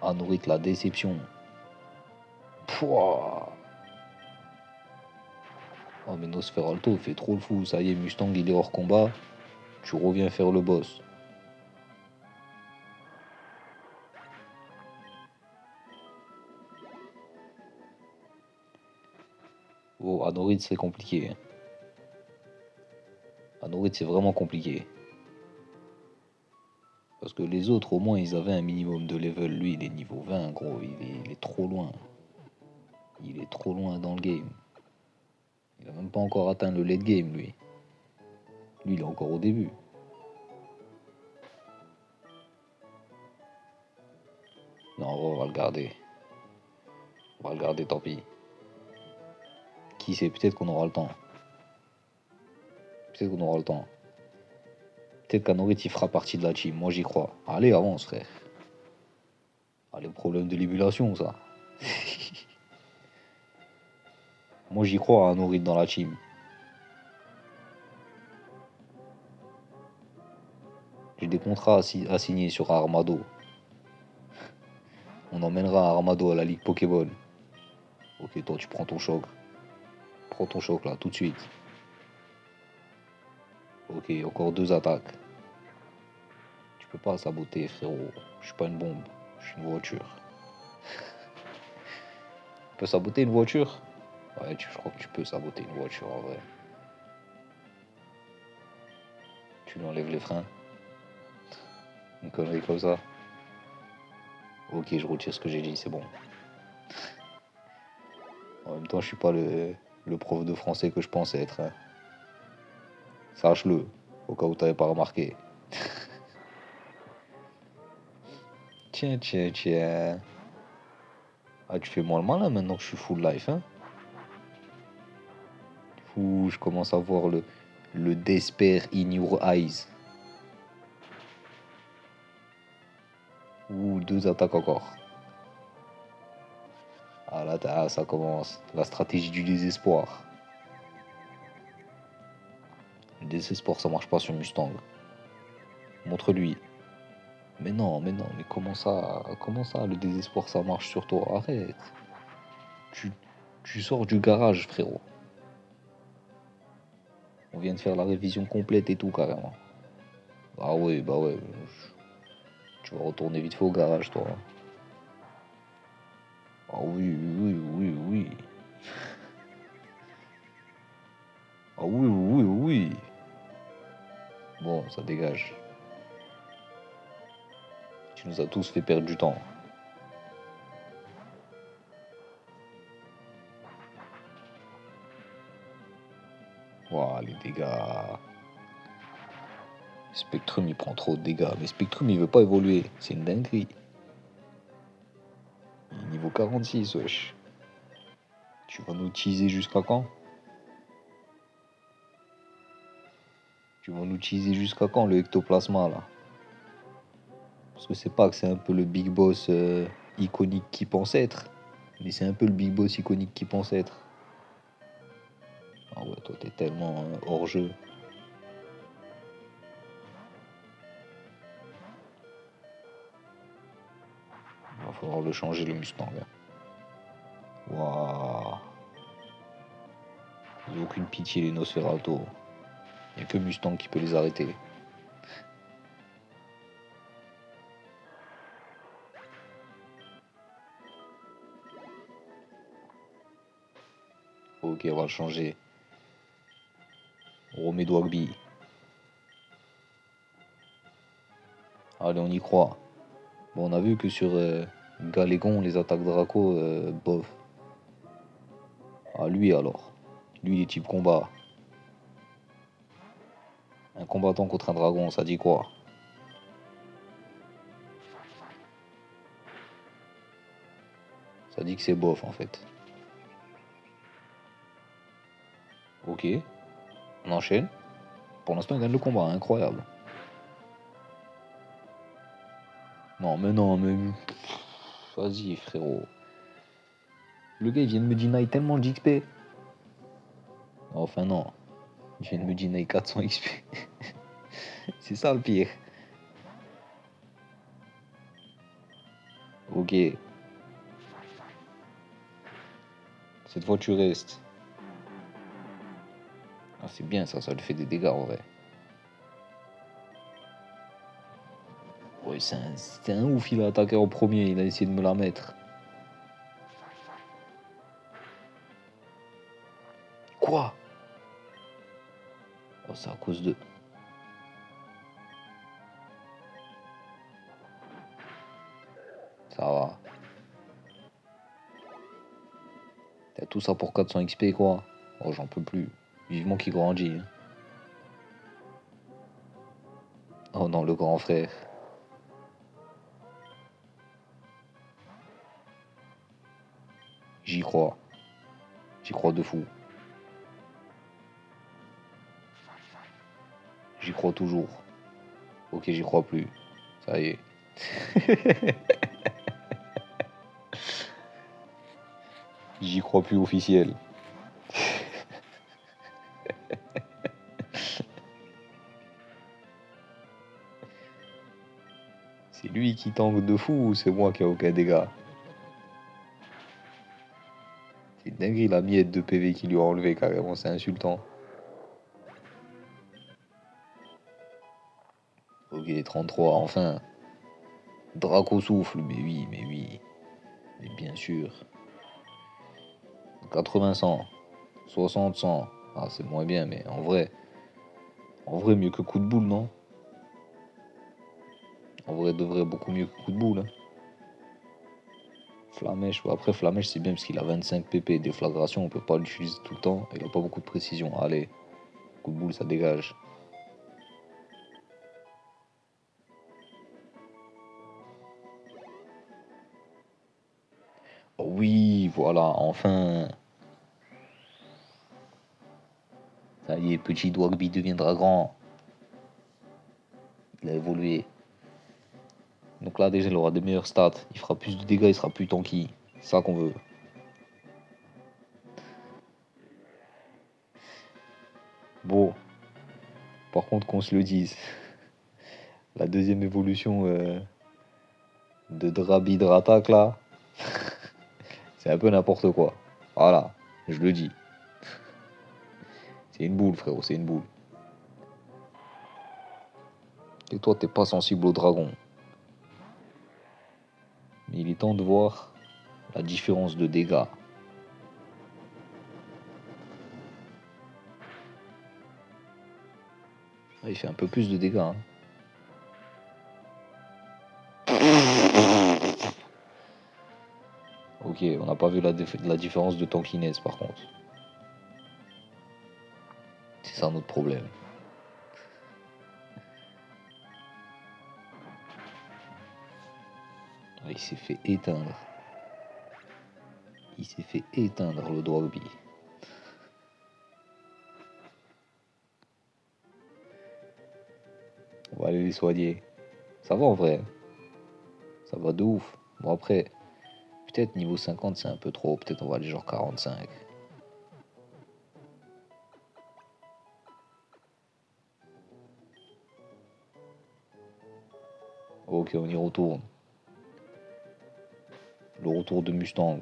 Anorit, la déception. Pouah. Oh, mais Nosferalto fait trop le fou. Ça y est, Mustang, il est hors combat. Tu reviens faire le boss. Oh, Anorit, c'est compliqué. Anorit, c'est vraiment compliqué. Parce que les autres, au moins, ils avaient un minimum de level. Lui, il est niveau 20, gros. Il est trop loin. Il est trop loin dans le game. Il a même pas encore atteint le late game, lui. Lui, il est encore au début. Non, on va le garder. On va le garder, tant pis. Qui sait, peut-être qu'on aura le temps. Peut-être qu'on aura le temps. Peut-être qu'Anorit, il fera partie de la team. Moi, j'y crois. Allez, avance, frère. Allez, problème de l'émulation, ça. Moi, j'y crois à Anorit dans la team. J'ai des contrats à signer sur Armado. On emmènera Armado à la Ligue Pokéball. Ok, toi, tu prends ton choc. Prends ton choc, là, tout de suite. Ok, encore 2 attaques. Tu peux pas saboter, frérot. Je suis pas une bombe. Je suis une voiture. Tu peux saboter une voiture? Ouais, je crois que tu peux saboter une voiture, en vrai. Tu lui enlèves les freins. Une connerie comme ça. Ok, je retire ce que j'ai dit, c'est bon. En même temps, je suis pas le prof de français que je pensais être, hein. Sache-le, au cas où t'avais pas remarqué. Tiens, tiens, tiens. Ah, tu fais moins le malin maintenant que je suis full life, hein. Ouh, je commence à voir le despair in your eyes. Ouh, 2 attaques encore. Ah là, ça commence. La stratégie du désespoir. Le désespoir, ça marche pas sur Mustang. Montre-lui. Mais comment ça, le désespoir, ça marche sur toi? Arrête. Tu, tu sors du garage, frérot. On vient de faire la révision complète et tout, carrément. Ah ouais, bah ouais. Tu vas retourner vite fait au garage, toi. Ah oui, oui, oui, oui. Ah oui, oui, oui. Bon, ça dégage. Tu nous as tous fait perdre du temps. Ouah, les dégâts. Spectrum, il prend trop de dégâts. Mais Spectrum, il veut pas évoluer. C'est une dinguerie. Il est niveau 46, wesh. Tu vas nous teaser jusqu'à quand? Tu vas nous teaser jusqu'à quand, le ectoplasma, là? Parce que c'est pas que c'est un peu le big boss iconique qui pense être. Mais c'est un peu le big boss iconique qui pense être. Ah ouais, toi, t'es tellement hors jeu. Il va falloir le changer, le Mustang, là. Waouh. Ils ont aucune pitié, les Nosferatu. Il n'y a que Mustang qui peut les arrêter. Ok, on va le changer. Romé Dwagby. Allez, on y croit. Bon, on a vu que sur Galégon, les attaques Draco, bof. Ah, lui alors. Lui, les types combat. Un combattant contre un dragon, ça dit quoi? Ça dit que c'est bof en fait. Ok, on enchaîne. Pour l'instant, il gagne le combat, incroyable. Non, mais non, mais. Vas-y, frérot. Le gars, il vient de me deny tellement d'XP. Enfin, non. Il vient de me deny 400 XP. C'est ça le pire. Ok. Cette fois, tu restes. Ah, c'est bien ça, ça lui fait des dégâts en vrai. Ouais, c'est un ouf, il a attaqué en premier, il a essayé de me la mettre. Quoi? Oh, c'est à cause de. Ça va. T'as tout ça pour 400 XP quoi? Oh, j'en peux plus. Vivement qu'il grandit, hein. Oh non, le grand frère. J'y crois. J'y crois de fou. J'y crois toujours. Ok, j'y crois plus. Ça y est. J'y crois plus officiel. C'est lui qui tangue de fou ou c'est moi qui ai aucun dégât? C'est dingue la miette de PV qui lui a enlevé carrément, c'est insultant. Ok, 33, enfin. Draco souffle, mais oui, mais oui. Mais bien sûr. 80, 100. 60, 100. Ah, c'est moins bien, mais en vrai, mieux que coup de boule, non? En vrai, de vrai, beaucoup mieux que coup de boule. Hein. Flamèche, ouais, après Flamèche, c'est bien parce qu'il a 25 pp. Déflagration, on peut pas l'utiliser tout le temps. Il a pas beaucoup de précision. Allez, coup de boule, ça dégage. Oh oui, voilà, enfin. Ça y est, petit Dwagby deviendra grand. Il a évolué. Donc là, déjà, il aura des meilleurs stats. Il fera plus de dégâts, il sera plus tanky. C'est ça qu'on veut. Bon, par contre, qu'on se le dise. La deuxième évolution de Drabidratak, là, c'est un peu n'importe quoi. Voilà, je le dis. C'est une boule, frérot, c'est une boule. Et toi, t'es pas sensible au dragon. Mais il est temps de voir la différence de dégâts. Ah, il fait un peu plus de dégâts. Hein. Ok, on n'a pas vu la différence de tankiness par contre. C'est ça notre problème. Ah, il s'est fait éteindre. Il s'est fait éteindre le Dwagby. On va aller les soigner. Ça va en vrai. Ça va de ouf. Bon après, peut-être niveau 50 c'est un peu trop. Peut-être on va aller genre 45. Ok, on y retourne. Le retour de Mustang.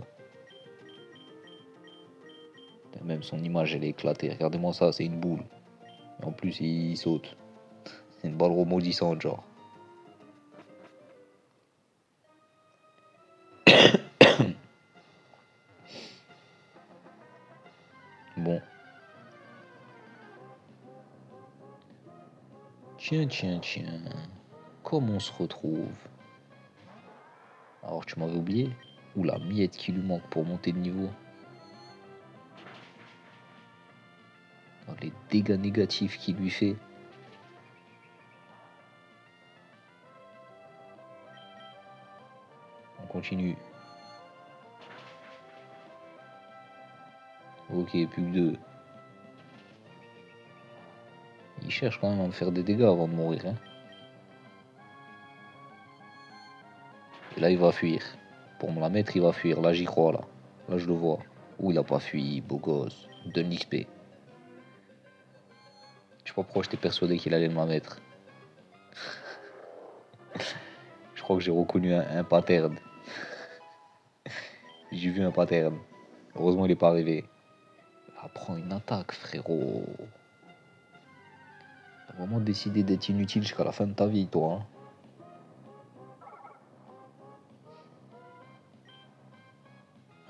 Même son image elle est éclatée. Regardez-moi ça, c'est une boule. Et en plus il saute. C'est une balle remodissante genre. Bon. Tiens, tiens, tiens. Comment on se retrouve? Alors tu m'avais oublié? Ou la miette qui lui manque pour monter de niveau? Alors, les dégâts négatifs qu'il lui fait. On continue. Ok, plus que deux. Il cherche quand même à me faire des dégâts avant de mourir. Hein. Et là, il va fuir. Pour me la mettre, il va fuir. Là, j'y crois, là. Là, je le vois. Ouh, il a pas fui, beau gosse. Donne l'XP. Je sais pas pourquoi j'étais persuadé qu'il allait me la mettre. Je crois que j'ai reconnu un pattern. J'ai vu un pattern. Heureusement, il est pas arrivé. Ah, prends une attaque, frérot. T'as vraiment décidé d'être inutile jusqu'à la fin de ta vie, toi. Hein.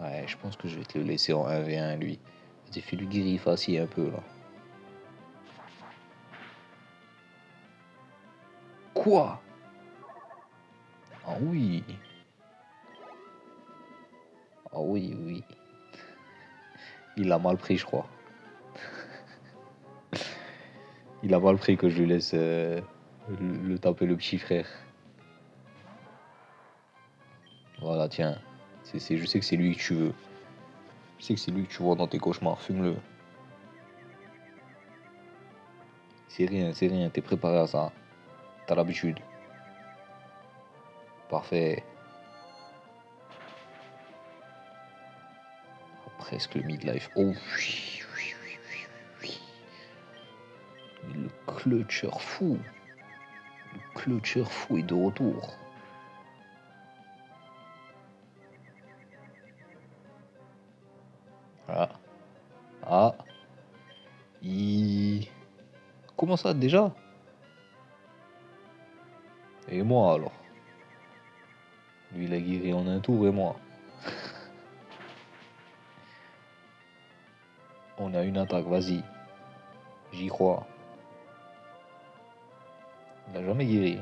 Ouais, je pense que je vais te le laisser en 1v1, lui. Vas-y, fais-lui griffe assis un peu, là. Quoi? Ah oui. Ah oui, oui. Il a mal pris, je crois. Il a mal pris que je lui laisse le taper le petit frère. Voilà, tiens. Je sais que c'est lui que tu veux. Je sais que c'est lui que tu vois dans tes cauchemars, fume-le. C'est rien, t'es préparé à ça. T'as l'habitude. Parfait. Presque le midlife. Oh, oui, oui, oui, oui, oui. Mais le clutcher fou. Le clutcher fou est de retour. Ah. Ah. Il... Comment ça déjà? Et moi alors? Lui il a guéri en un tour et moi. On a une attaque, vas-y. J'y crois. Il a jamais guéri.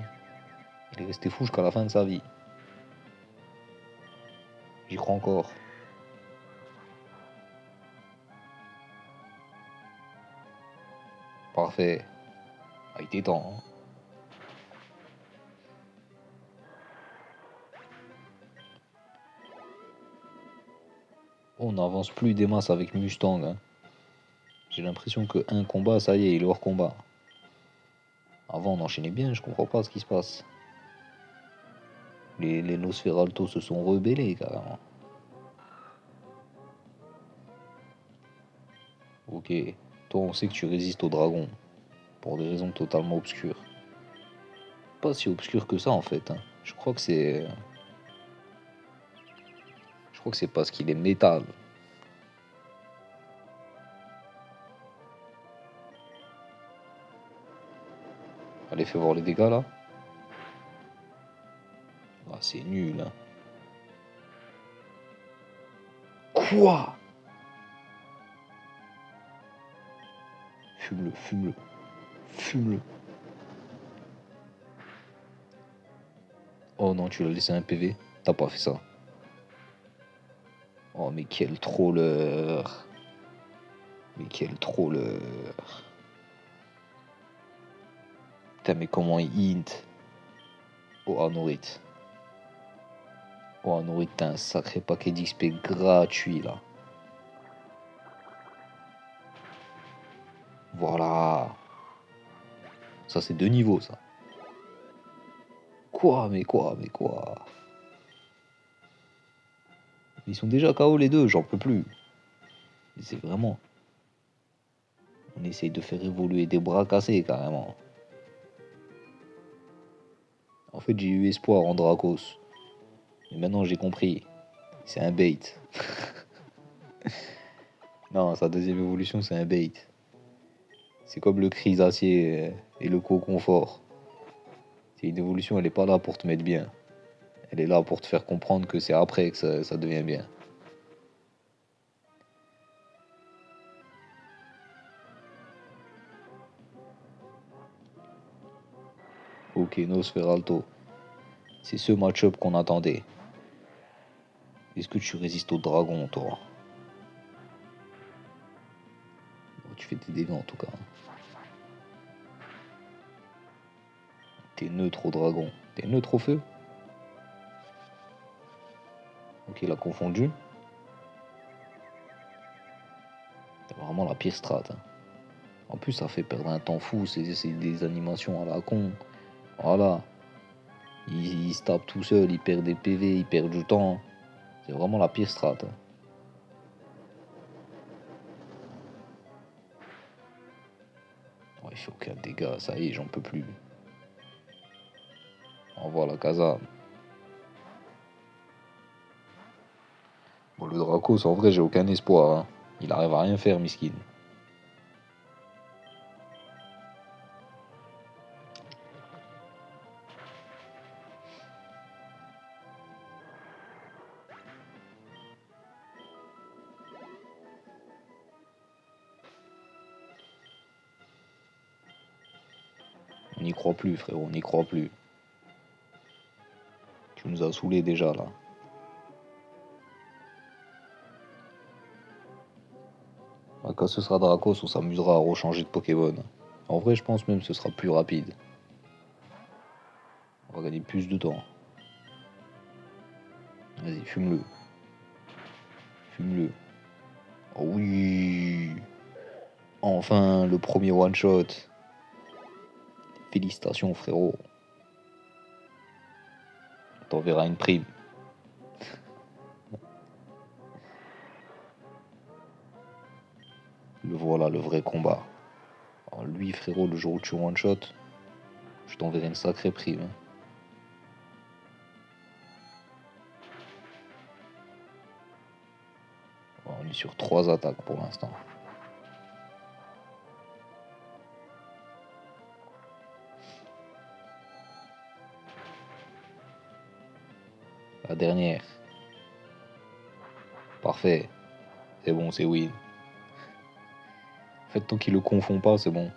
Il est resté fou jusqu'à la fin de sa vie. J'y crois encore. Parfait. Ah, il était temps. Hein. On n'avance plus des masses avec Mustang. Hein. J'ai l'impression que un combat, ça y est, il est hors combat. Avant, on enchaînait bien, je comprends pas ce qui se passe. Les Nosferalto se sont rebellés carrément. Ok, toi on sait que tu résistes au dragon. Pour des raisons totalement obscures. Pas si obscures que ça en fait. Hein. Je crois que c'est. Je crois que c'est parce qu'il est métal. Allez, fais voir les dégâts là. Ah, c'est nul. Hein. Quoi? Fume-le, fume-le, fume-le. Oh non, tu l'as laissé un PV. T'as pas fait ça. Oh mais quel troller. Mais quel troller. Putain mais comment il hint. Oh Anorit. Oh Anorit, t'as un sacré paquet d'XP gratuit là. Voilà. Ça c'est deux niveaux ça. Quoi, mais quoi, mais quoi? Ils sont déjà KO les deux, j'en peux plus. C'est vraiment. On essaye de faire évoluer des bras cassés carrément. En fait, j'ai eu espoir en Dracos. Mais maintenant, j'ai compris. C'est un bait. Non, sa deuxième évolution, c'est un bait. C'est comme le Crisacier et le co-confort. C'est une évolution, elle est pas là pour te mettre bien. Elle est là pour te faire comprendre que c'est après que ça devient bien. Ok, Nosferalto. C'est ce match-up qu'on attendait. Est-ce que tu résistes au dragon, toi? Bon, tu fais tes dégâts en tout cas. T'es neutre au dragon. T'es neutre au feu? Ok, il a confondu. C'est vraiment la pire strat. Hein. En plus, ça fait perdre un temps fou. C'est des animations à la con. Voilà. Il se tape tout seul, il perd des PV, il perd du temps. C'est vraiment la pire strat. Hein. Ouais, il fait aucun dégât, ça y est, j'en peux plus. Au revoir la casa. Bon, le Dracos, en vrai, j'ai aucun espoir. Hein. Il arrive à rien faire, miskin. On n'y croit plus, frérot, on n'y croit plus. Tu nous as saoulés déjà, là. Bah, quand ce sera Dracos, on s'amusera à rechanger de Pokémon. En vrai, je pense même que ce sera plus rapide. On va gagner plus de temps. Vas-y, fume-le. Fume-le. Oh oui. Enfin, le premier one shot. Félicitations frérot. T'enverras une prime. Le voilà, le vrai combat. Alors lui frérot, le jour où tu one shot, je t'enverrai une sacrée prime, hein. On est sur 3 attaques pour l'instant. La dernière. Parfait. C'est bon, c'est win. En fait, tant qu'il le confond pas, c'est bon.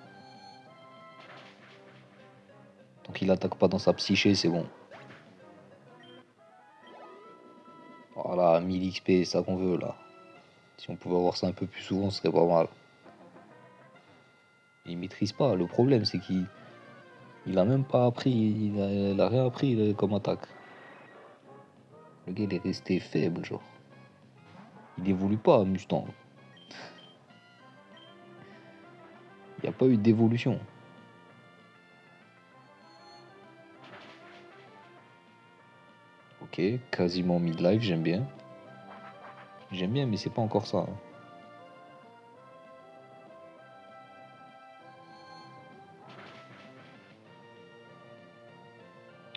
Tant qu'il attaque pas dans sa psyché, c'est bon. Voilà, 1000 XP, c'est ça qu'on veut là. Si on pouvait avoir ça un peu plus souvent, ce serait pas mal. Il maîtrise pas. Le problème, c'est qu'il a même pas appris. Il a rien appris comme attaque. Le gars, il est resté faible, genre. Il évolue pas, Mustang. Il n'y a pas eu d'évolution. Ok, quasiment midlife, j'aime bien. J'aime bien, mais c'est pas encore ça, hein.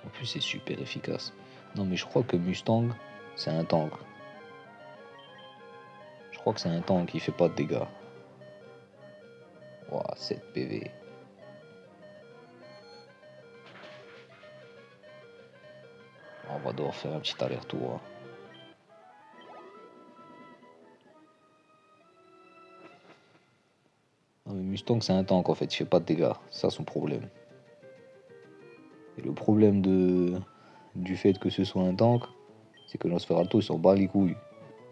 En plus, c'est super efficace. Non, mais je crois que Mustang, c'est un tank. Je crois que c'est un tank qui fait pas de dégâts. Ouah, 7 PV. On va devoir faire un petit aller-retour, hein. Non, mais Mustang, c'est un tank en fait, il fait pas de dégâts. C'est ça son problème. Et le problème du fait que ce soit un tank, c'est que Nosferatu, il s'en bat les couilles.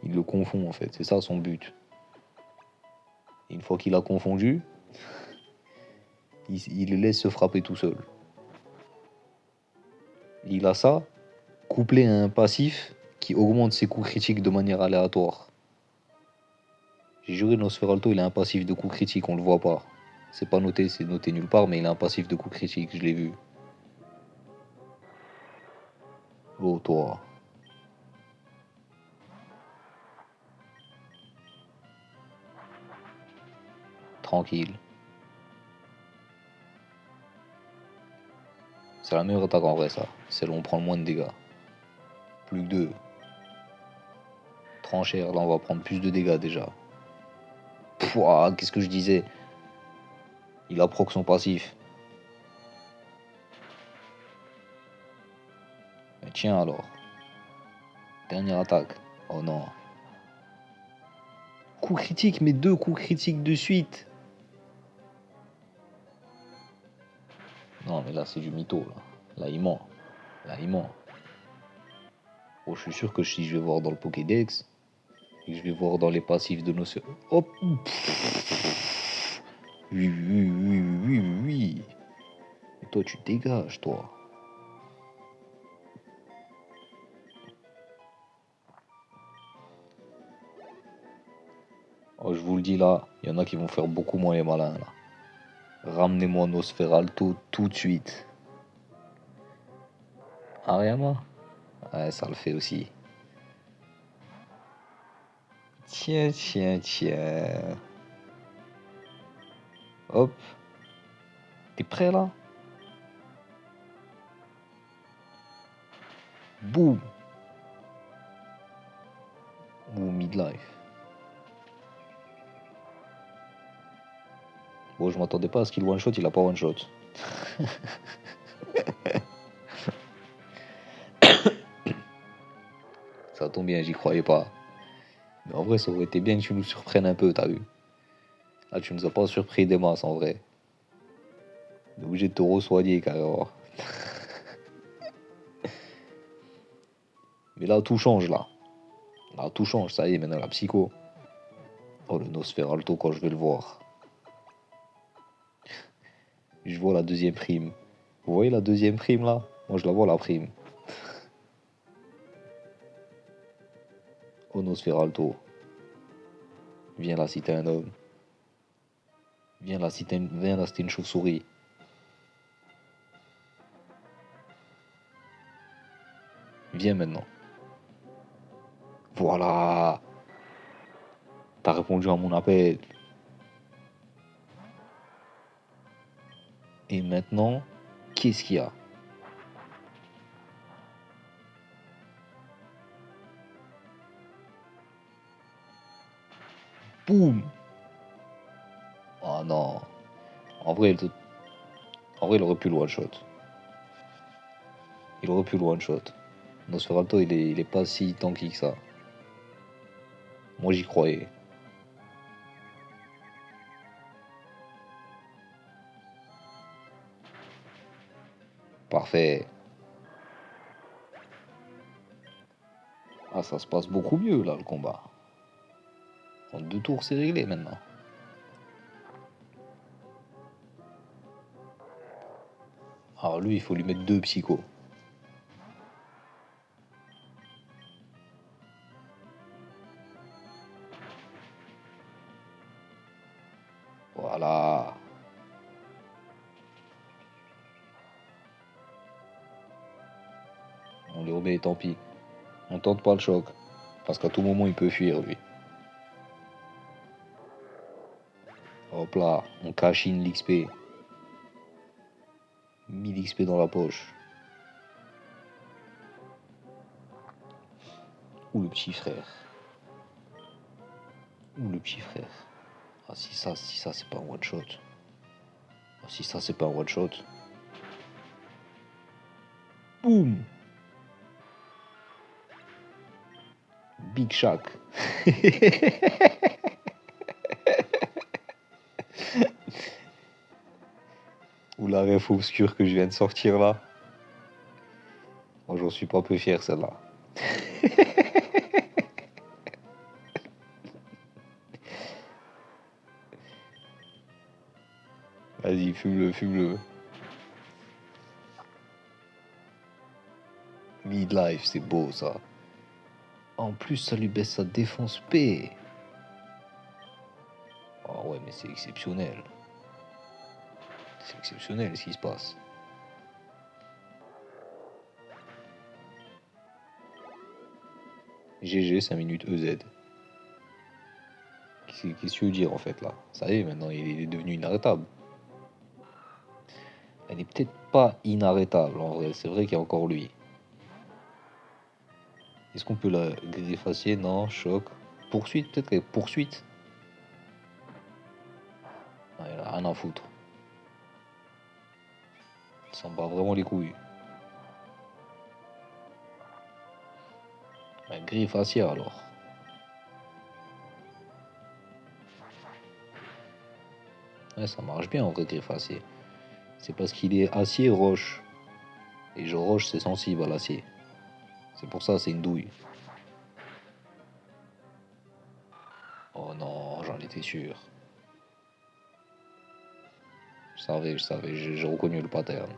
Il le confond en fait, c'est ça son but. Et une fois qu'il a confondu, il le laisse se frapper tout seul. Il a ça, couplé à un passif qui augmente ses coups critiques de manière aléatoire. J'ai juré, Nosferatu, il a un passif de coups critiques, on le voit pas. C'est pas noté, c'est noté nulle part, mais il a un passif de coups critiques, je l'ai vu. Oh, toi. Tranquille. C'est la meilleure attaque en vrai, ça. Celle où on prend le moins de dégâts. Plus que deux. Tranchère, là on va prendre plus de dégâts déjà. Pouah, qu'est-ce que je disais? Il a proc son passif. Mais tiens alors. Dernière attaque. Oh non. Coup critique, mais 2 coups critiques de suite. Non, mais là c'est du mytho. Là il ment. Là il ment. Oh, je suis sûr que si je vais voir dans le Pokédex, et que je vais voir dans les passifs de nos sœurs. Hop. Oui, oui, oui, oui, oui, oui. Et toi, tu dégages, toi. Oh, je vous le dis là, il y en a qui vont faire beaucoup moins les malins là. Ramenez-moi Nosferatu tout de suite. Ariama? Ouais, ça le fait aussi. Tiens, tiens, tiens. Hop. T'es prêt là? Boum. Ou midlife. Bon, je m'attendais pas à ce qu'il one shot, il a pas one shot. Ça tombe bien, j'y croyais pas. Mais en vrai, ça aurait été bien que tu nous surprennes un peu, t'as vu? Là, tu nous as pas surpris des masses en vrai. On est obligé de te re-soigner carrément. Mais là, tout change là. Là, tout change, ça y est, maintenant la psycho. Oh, le Nosferatu quand je vais le voir. Je vois la deuxième prime. Vous voyez la deuxième prime là? Moi, je la vois la prime. Oh, Nosferatu. Viens là si t'es un homme. Viens là si t'es une chauve-souris. Viens maintenant. Voilà. T'as répondu à mon appel. Et maintenant, qu'est-ce qu'il y a? Boum! Oh non. En vrai, il aurait pu le one-shot. Il aurait pu le one-shot. Nosferatu, il est pas si tanky que ça. Moi, j'y croyais. Parfait. Ah, ça se passe beaucoup mieux, là, le combat. En 2 tours, c'est réglé, maintenant. Alors, lui, il faut lui mettre 2 psychos. Voilà. On les remet et tant pis. On tente pas le choc. Parce qu'à tout moment, il peut fuir, lui. Hop là, on cache in l'XP. 1000 XP dans la poche. Ou le petit frère. Ou le petit frère. Ah, si ça, c'est pas un one shot. Ah, si ça, c'est pas un one shot. Boum! Big Shack. Ou la ref obscure que je viens de sortir là. Moi, j'en suis pas peu fier, celle-là. Vas-y, fume-le, fume-le. Midlife, c'est beau ça. En plus, ça lui baisse sa défense P. Ah ouais, mais c'est exceptionnel. C'est exceptionnel ce qui se passe. GG, 5 minutes EZ. Qu'est-ce que tu veux dire en fait là? Ça y est, maintenant il est devenu inarrêtable. Elle est peut-être pas inarrêtable en vrai, c'est vrai qu'il y a encore lui. Est-ce qu'on peut la greffacier? Non, choc. Poursuite, peut-être qu'elle poursuite. Non, il a rien à foutre. Il s'en bat vraiment les couilles. Un greffacier alors. Ouais, ça marche bien en vrai, greffacier. C'est parce qu'il est acier roche. Et je roche, c'est sensible à l'acier. C'est pour ça, c'est une douille. Oh non, j'en étais sûr. Je savais, j'ai reconnu le pattern.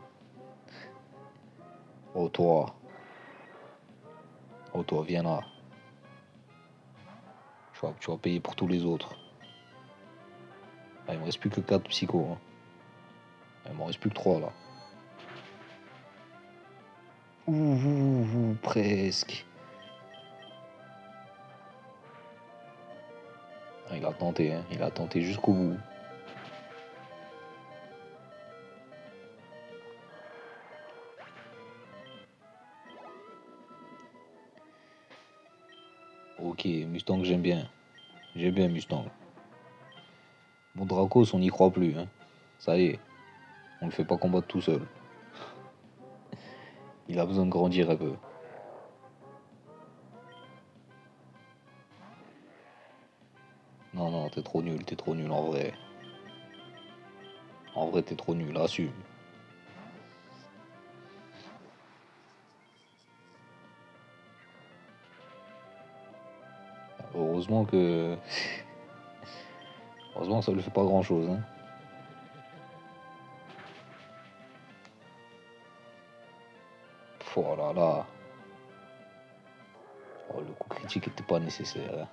Oh toi, oh toi, viens là. Tu vas payer pour tous les autres. Ah, il me reste plus que 4 psychos. Hein. Ah, il m'en reste plus que 3 là. Presque. Ah, il a tenté, hein. Il a tenté jusqu'au bout. Ok, Mustang, j'aime bien. J'aime bien Mustang. Mon Dracos, on n'y croit plus. Hein. Ça y est, on le fait pas combattre tout seul. Il a besoin de grandir un peu. Non, non, t'es trop nul en vrai. En vrai, t'es trop nul, assume. Heureusement que. Heureusement que ça lui fait pas grand chose. Hein. Oh là là. Oh, le coup critique était pas nécessaire. Hein.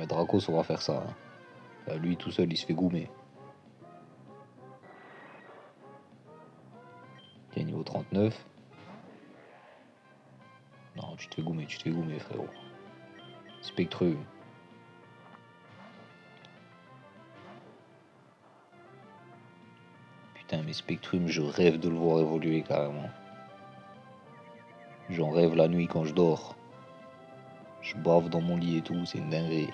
Draco saura faire ça, hein. Lui tout seul, il se fait goumer. Ok, niveau 39. Non, tu te fais goumer, frérot. Spectrum. Putain, mais Spectrum, je rêve de le voir évoluer carrément. J'en rêve la nuit quand je dors. Je bave dans mon lit et tout, c'est une dinguerie.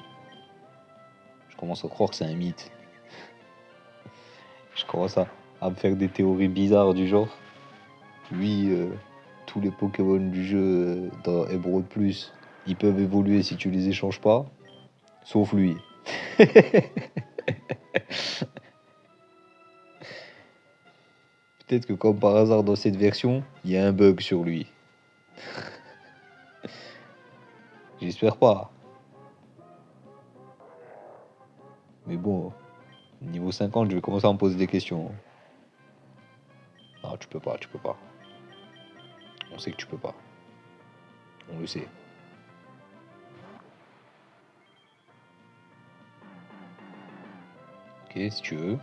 Je commence à croire que c'est un mythe. Je commence à me faire des théories bizarres du genre. Lui, tous les Pokémon du jeu dans Emerald Plus, ils peuvent évoluer si tu les échanges pas, sauf lui. Peut-être que comme par hasard dans cette version, il y a un bug sur lui. J'espère pas. Mais bon, niveau 50, je vais commencer à me poser des questions. Non, tu peux pas, tu peux pas. On sait que tu peux pas. On le sait. Ok, si tu veux.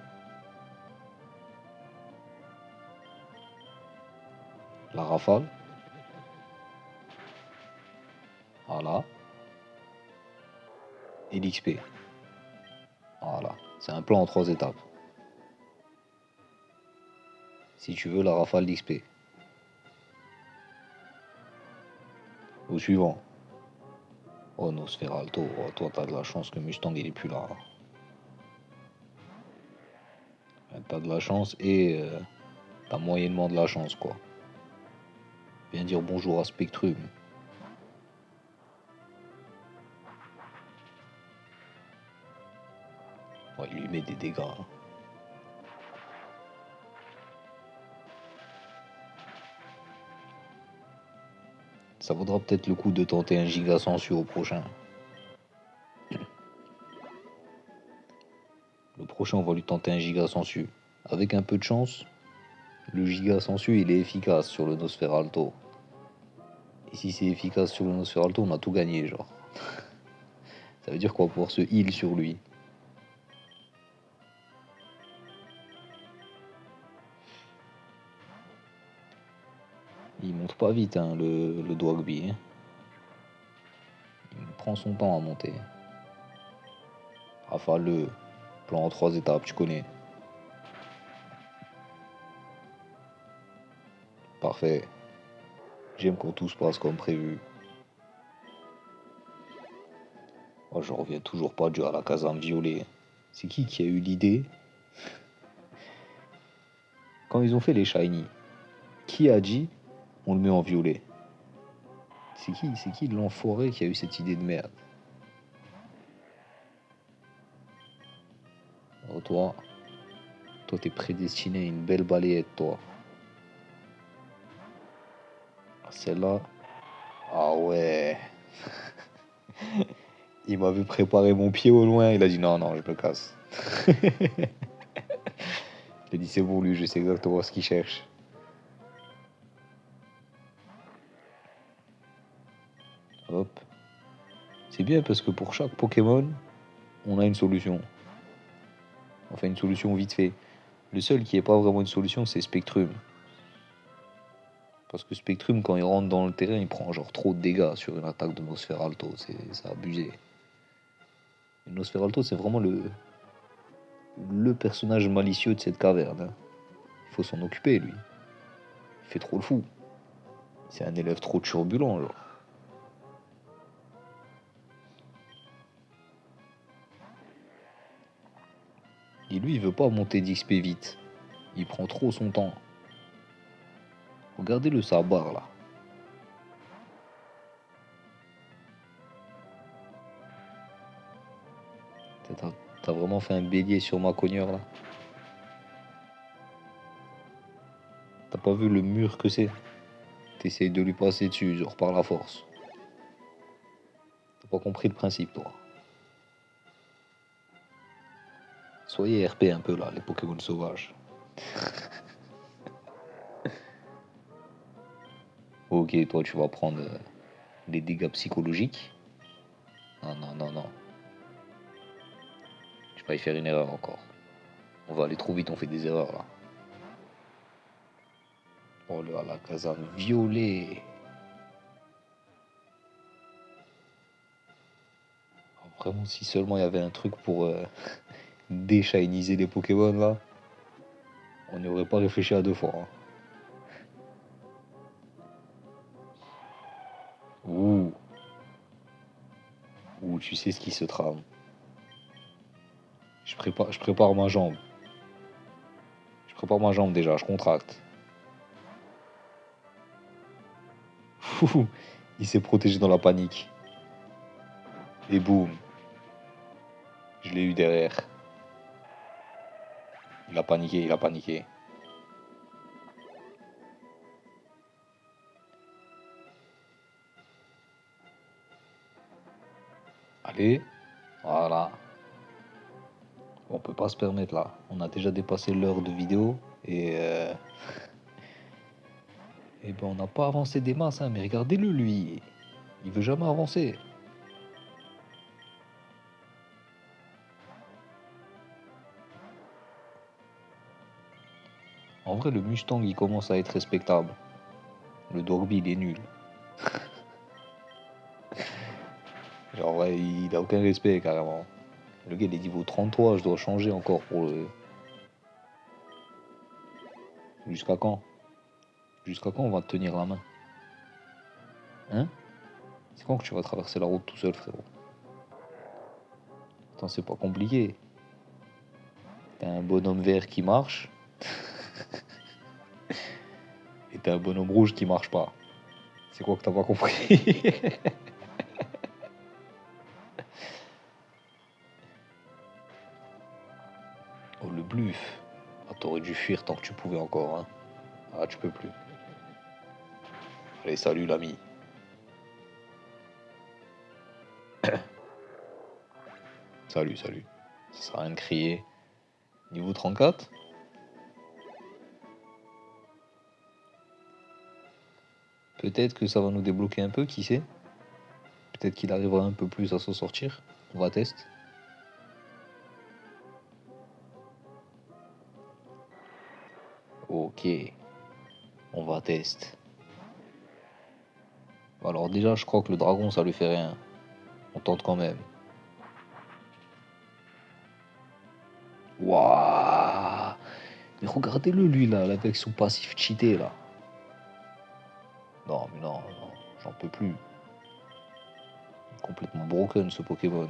La rafale. Voilà. Et l'XP. Voilà. C'est un plan en 3 étapes. Si tu veux la rafale d'XP. Au suivant. Oh Nosferalto, oh, toi t'as de la chance que Mustang il est plus là. T'as de la chance et t'as moyennement de la chance quoi. Viens dire bonjour à Spectrum. Ouais, il lui met des dégâts, hein. Ça vaudra peut-être le coup de tenter un giga sensu au prochain. Le prochain on va lui tenter un giga sensu. Avec un peu de chance, le giga sensu il est efficace sur le Nosferalto. Et si c'est efficace sur le Nosferalto, on a tout gagné genre. Ça veut dire qu'on va pouvoir se heal sur lui. Il monte pas vite hein, le Dwagby, hein. Il prend son temps à monter. Rafale, plan en 3 étapes, tu connais. Parfait. J'aime quand tout se passe comme prévu. Oh, je reviens toujours pas à la caserne violet. C'est qui a eu l'idée? Quand ils ont fait les shiny, qui a dit on le met en violet? C'est qui l'enfoiré qui a eu cette idée de merde? Oh, toi t'es prédestiné à une belle balayette, toi. Celle-là, ah ouais. Il m'a vu préparer mon pied au loin, il a dit non, non, je me casse. Il a dit c'est bon, lui, je sais exactement ce qu'il cherche. Hop. C'est bien parce que pour chaque Pokémon, on a une solution. Enfin, une solution vite fait. Le seul qui n'est pas vraiment une solution, c'est Spectrum. Parce que Spectrum, quand il rentre dans le terrain, il prend genre trop de dégâts sur une attaque de Nosferalto. C'est abusé. Et Nosferalto, c'est vraiment le personnage malicieux de cette caverne, hein. Il faut s'en occuper, lui. Il fait trop le fou. C'est un élève trop turbulent, genre. Et lui, il veut pas monter d'XP vite. Il prend trop son temps. Regardez le sabar, là. T'as vraiment fait un bélier sur ma cogneur, là. T'as pas vu le mur que c'est? T'essayes de lui passer dessus, genre par la force. T'as pas compris le principe, toi. Soyez RP un peu là, les Pokémon sauvages. Ok, toi tu vas prendre les dégâts psychologiques. Non, non, non, non. J'ai failli faire une erreur encore. On va aller trop vite, on fait des erreurs là. Oh là, la caserne violet. Vraiment, si seulement il y avait un truc pour déshiniser les Pokémon là, on n'y aurait pas réfléchi à deux fois. Hein. Ouh. Ouh, tu sais ce qui se trame. Je prépare ma jambe. Je prépare ma jambe déjà, je contracte. Ouh, il s'est protégé dans la panique. Et boum, je l'ai eu derrière. Il a paniqué, il a paniqué. Allez, voilà. On peut pas se permettre là. On a déjà dépassé l'heure de vidéo et ben on n'a pas avancé des masses, hein, mais regardez-le lui. Il veut jamais avancer. En vrai, le Mustang il commence à être respectable. Le Dorby il est nul. Genre, ouais, il a aucun respect carrément. Le gars il est niveau 33, je dois changer encore pour le. Jusqu'à quand? Jusqu'à quand on va te tenir la main? Hein? C'est quand que tu vas traverser la route tout seul, frérot? Attends, c'est pas compliqué. T'as un bonhomme vert qui marche et t'as un bonhomme rouge qui marche pas. C'est quoi que t'as pas compris? Oh, le bluff. Ah, t'aurais dû fuir tant que tu pouvais encore, hein. Ah, tu peux plus. Allez, salut l'ami. Salut, salut. Ça sert à rien de crier. Niveau 34? Peut-être que ça va nous débloquer un peu, qui sait? Peut-être qu'il arrivera un peu plus à s'en sortir. On va tester. Ok, on va tester. Alors déjà, je crois que le dragon, ça lui fait rien. On tente quand même. Waouh! Mais regardez-le, lui, là, avec son passif cheaté, là. Non, mais non, non, j'en peux plus. Complètement broken, ce Pokémon.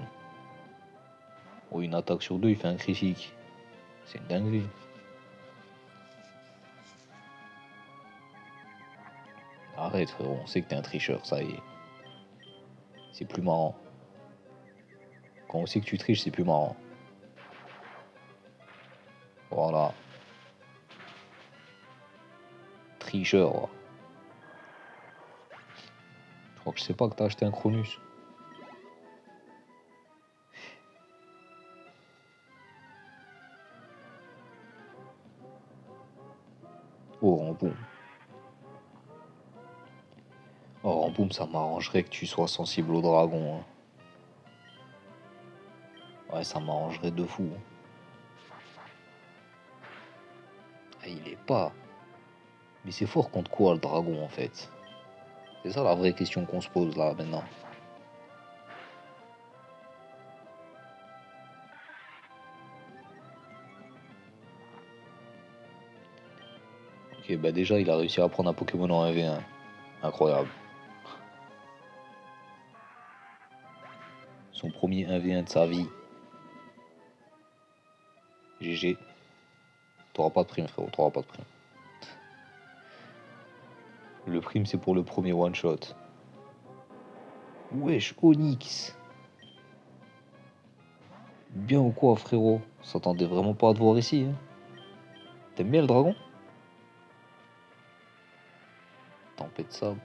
Oh, une attaque sur deux, il fait un critique. C'est une dinguerie. Arrête, frérot, on sait que t'es un tricheur, ça y est. C'est plus marrant. Quand on sait que tu triches, c'est plus marrant. Voilà. Tricheur, ouais. Je crois que je sais pas que t'as acheté un Cronus. Oh, Ramboum. Oh, Ramboum, ça m'arrangerait que tu sois sensible au dragon. Hein. Ouais, ça m'arrangerait de fou. Ah, il est pas. Mais c'est fort contre quoi le dragon en fait? C'est ça la vraie question qu'on se pose là maintenant. Ok, bah déjà il a réussi à prendre un Pokémon en 1v1. Incroyable. Son premier 1v1 de sa vie. GG. T'auras pas de prime frérot, t'auras pas de prime. Le prime c'est pour le premier one shot. Wesh, Onyx. Bien ou quoi frérot? S'attendait vraiment pas à te voir ici. Hein. T'aimes bien le dragon? Tempête de sable.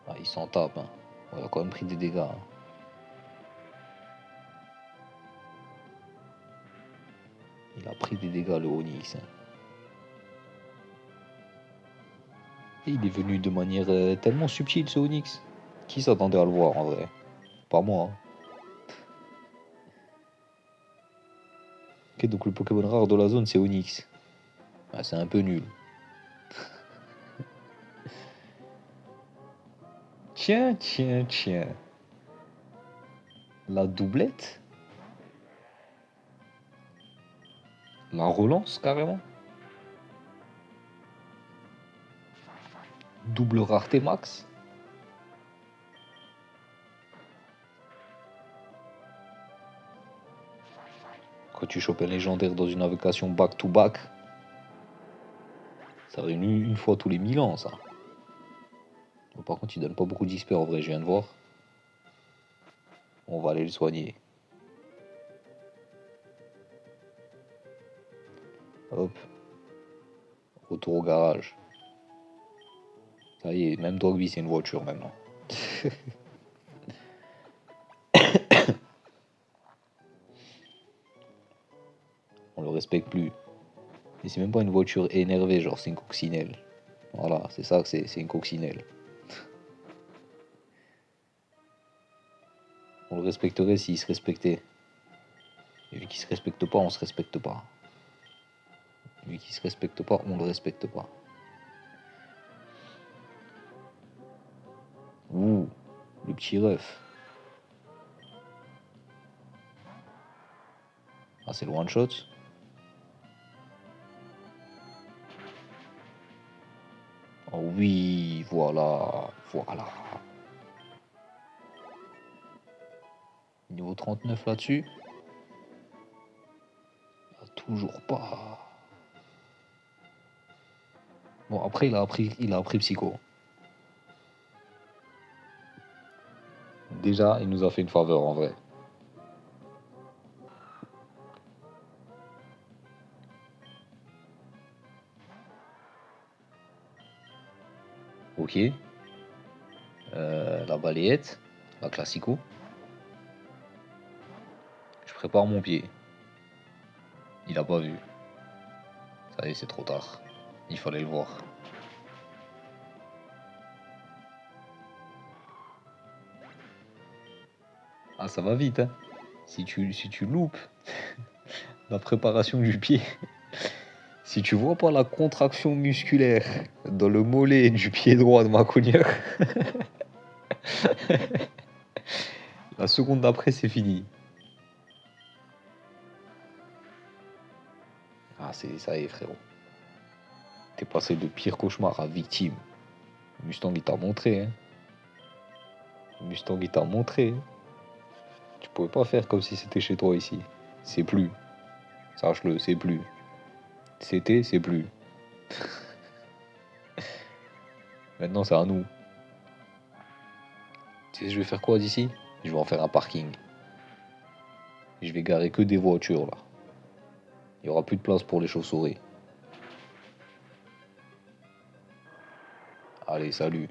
Ah, il s'en tape. Hein. Ouais, il a quand même pris des dégâts. Hein. Il a pris des dégâts le Onyx. Hein. Et il est venu de manière tellement subtile ce Onyx. Qui s'attendait à le voir en vrai? Pas moi, hein. Ok, donc le Pokémon rare de la zone, c'est Onix. Ah, c'est un peu nul. Tiens, tiens, tiens. La doublette? La relance, carrément? Double rareté max? Quand tu chopes un légendaire dans une invocation back-to-back, ça arrive une fois tous les 1000 ans, ça. Bon, par contre, il donne pas beaucoup d'XP en vrai, je viens de voir. On va aller le soigner. Hop. Retour au garage. Ça y est, même Dogby, c'est une voiture maintenant. On le respecte plus. Et c'est même pas une voiture énervée, genre c'est une coccinelle. Voilà, c'est ça que c'est une coccinelle. On le respecterait s'il se respectait. Et vu qu'il se respecte pas, on se respecte pas. Vu qu'il se respecte pas, on le respecte pas. Ouh, le petit ref. Ah, c'est le one shot. Oh oui, voilà, voilà. Niveau 39 là-dessus. Ah, toujours pas. Bon, après, il a appris Psycho. Déjà, il nous a fait une faveur en vrai. Ok. La balayette, la classico. Je prépare mon pied. Il a pas vu. Ça y est, c'est trop tard. Il fallait le voir. Ah, ça va vite, hein. Si tu loupes la préparation du pied, si tu vois pas la contraction musculaire dans le mollet du pied droit de ma cogneur, la seconde d'après, c'est fini. Ah, ça y est, frérot. T'es passé de pire cauchemar à victime. Mustang, il t'a montré, hein. Mustang, il t'a montré. Tu pouvais pas faire comme si c'était chez toi ici. C'est plus. Sache-le, c'est plus. C'était, c'est plus. Maintenant, c'est à nous. Tu sais, je vais faire quoi d'ici? Je vais en faire un parking. Je vais garer que des voitures, là. Il y aura plus de place pour les chauves-souris. Allez, salut.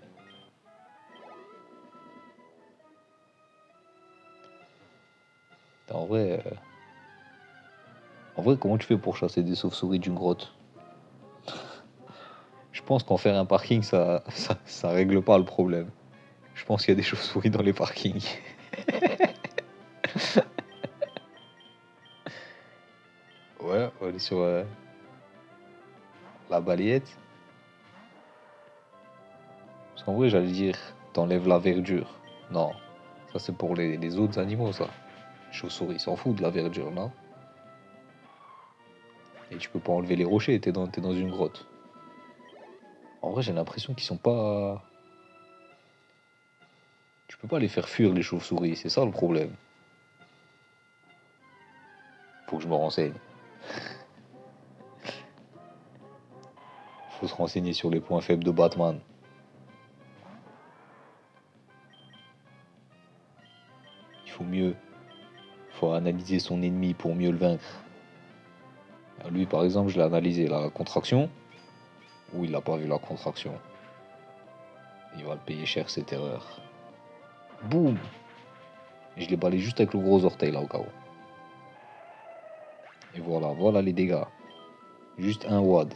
En vrai, comment tu fais pour chasser des chauves-souris d'une grotte? Je pense qu'en faire un parking, ça règle pas le problème. Je pense qu'il y a des chauves-souris dans les parkings. Ouais, on est sur la balayette. Parce qu'en vrai, j'allais dire, t'enlèves la verdure. Non, ça c'est pour les autres animaux, ça. Les chauves-souris s'en foutent de la verdure, non? Et tu peux pas enlever les rochers, t'es dans une grotte. En vrai, j'ai l'impression qu'ils sont pas. Tu peux pas les faire fuir, les chauves-souris, c'est ça le problème. Faut que je me renseigne. Faut se renseigner sur les points faibles de Batman. Il faut mieux. Faut analyser son ennemi pour mieux le vaincre. Lui, par exemple, je l'ai analysé. La contraction, ou il n'a pas vu la contraction. Il va le payer cher, cette erreur. Boum! Et je l'ai balayé juste avec le gros orteil, là, au cas où. Et voilà, voilà les dégâts. Juste un wad.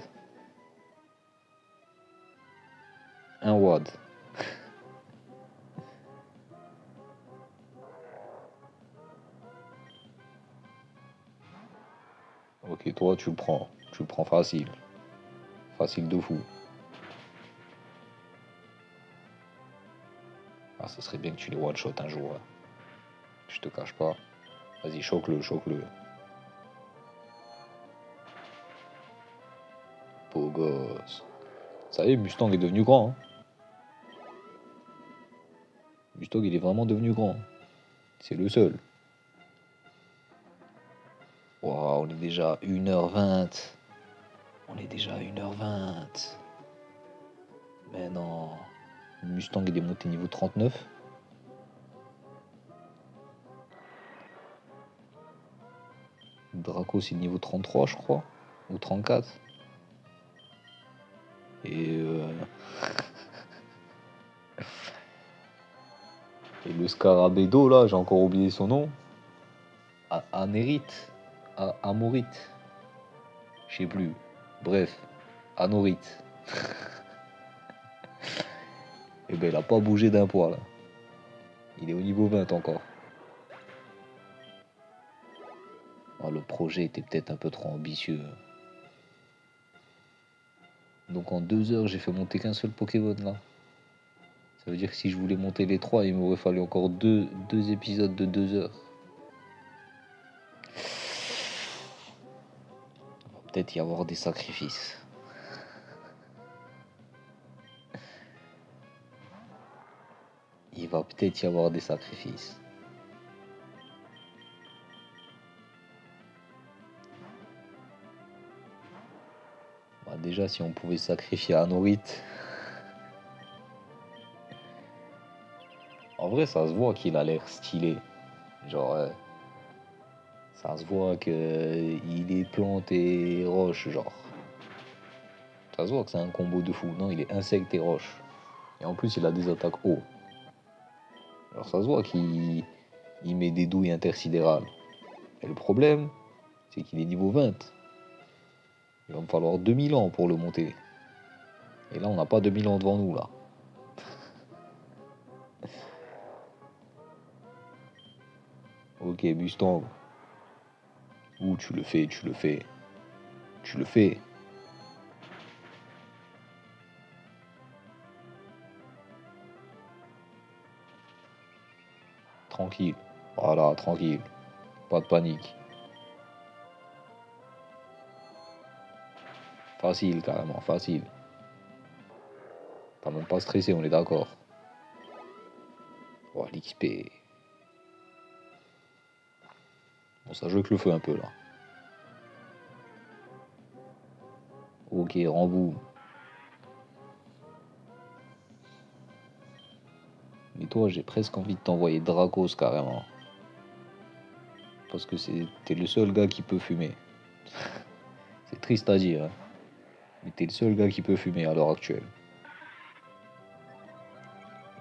Un wad. Ok, toi, tu le prends. Tu le prends facile. Facile de fou. Ah, ça serait bien que tu les one-shot un jour, hein. Je te cache pas. Vas-y, choque-le, choque-le. Beau gosse. Ça y est, Mustang est devenu grand, hein. Mustang, il est vraiment devenu grand. C'est le seul. Waouh, on est déjà à 1h20. On est déjà à 1h20. Mais non. Mustang, il est monté niveau 39. Draco, c'est le niveau 33, je crois. Ou 34. Et, et le Scarabédo, là, j'ai encore oublié son nom. Anérite. Amorite. Je sais plus. Bref, Anorite. Et ben, il a pas bougé d'un poil, là. Il est au niveau 20 encore. Ah, le projet était peut-être un peu trop ambitieux. Donc en 2 heures, j'ai fait monter qu'un seul Pokémon là. Ça veut dire que si je voulais monter les trois, il m'aurait fallu encore deux épisodes de 2 heures. Il va peut-être y avoir des sacrifices. Il va peut-être y avoir des sacrifices. Bah, déjà, si on pouvait sacrifier Anorite. En vrai, ça se voit qu'il a l'air stylé. Genre, ça se voit que il est plante et roche, genre. Ça se voit que c'est un combo de fou. Non, il est insecte et roche. Et en plus, il a des attaques eau. Alors ça se voit qu'il met des douilles intersidérales. Et le problème, c'est qu'il est niveau 20. Il va me falloir 2000 ans pour le monter. Et là, on n'a pas 2000 ans devant nous, là. Ok, Mustang. Ouh, tu le fais, tu le fais. Tu le fais. Tranquille. Voilà, tranquille. Pas de panique. Facile, carrément, facile. T'as même pas stressé, on est d'accord. Oh, l'XP. Bon, ça joue avec le feu un peu, là. Ok, rembout. Mais toi, j'ai presque envie de t'envoyer Dracos, carrément. Parce que t'es le seul gars qui peut fumer. C'est triste à dire, hein. Mais t'es le seul gars qui peut fumer à l'heure actuelle.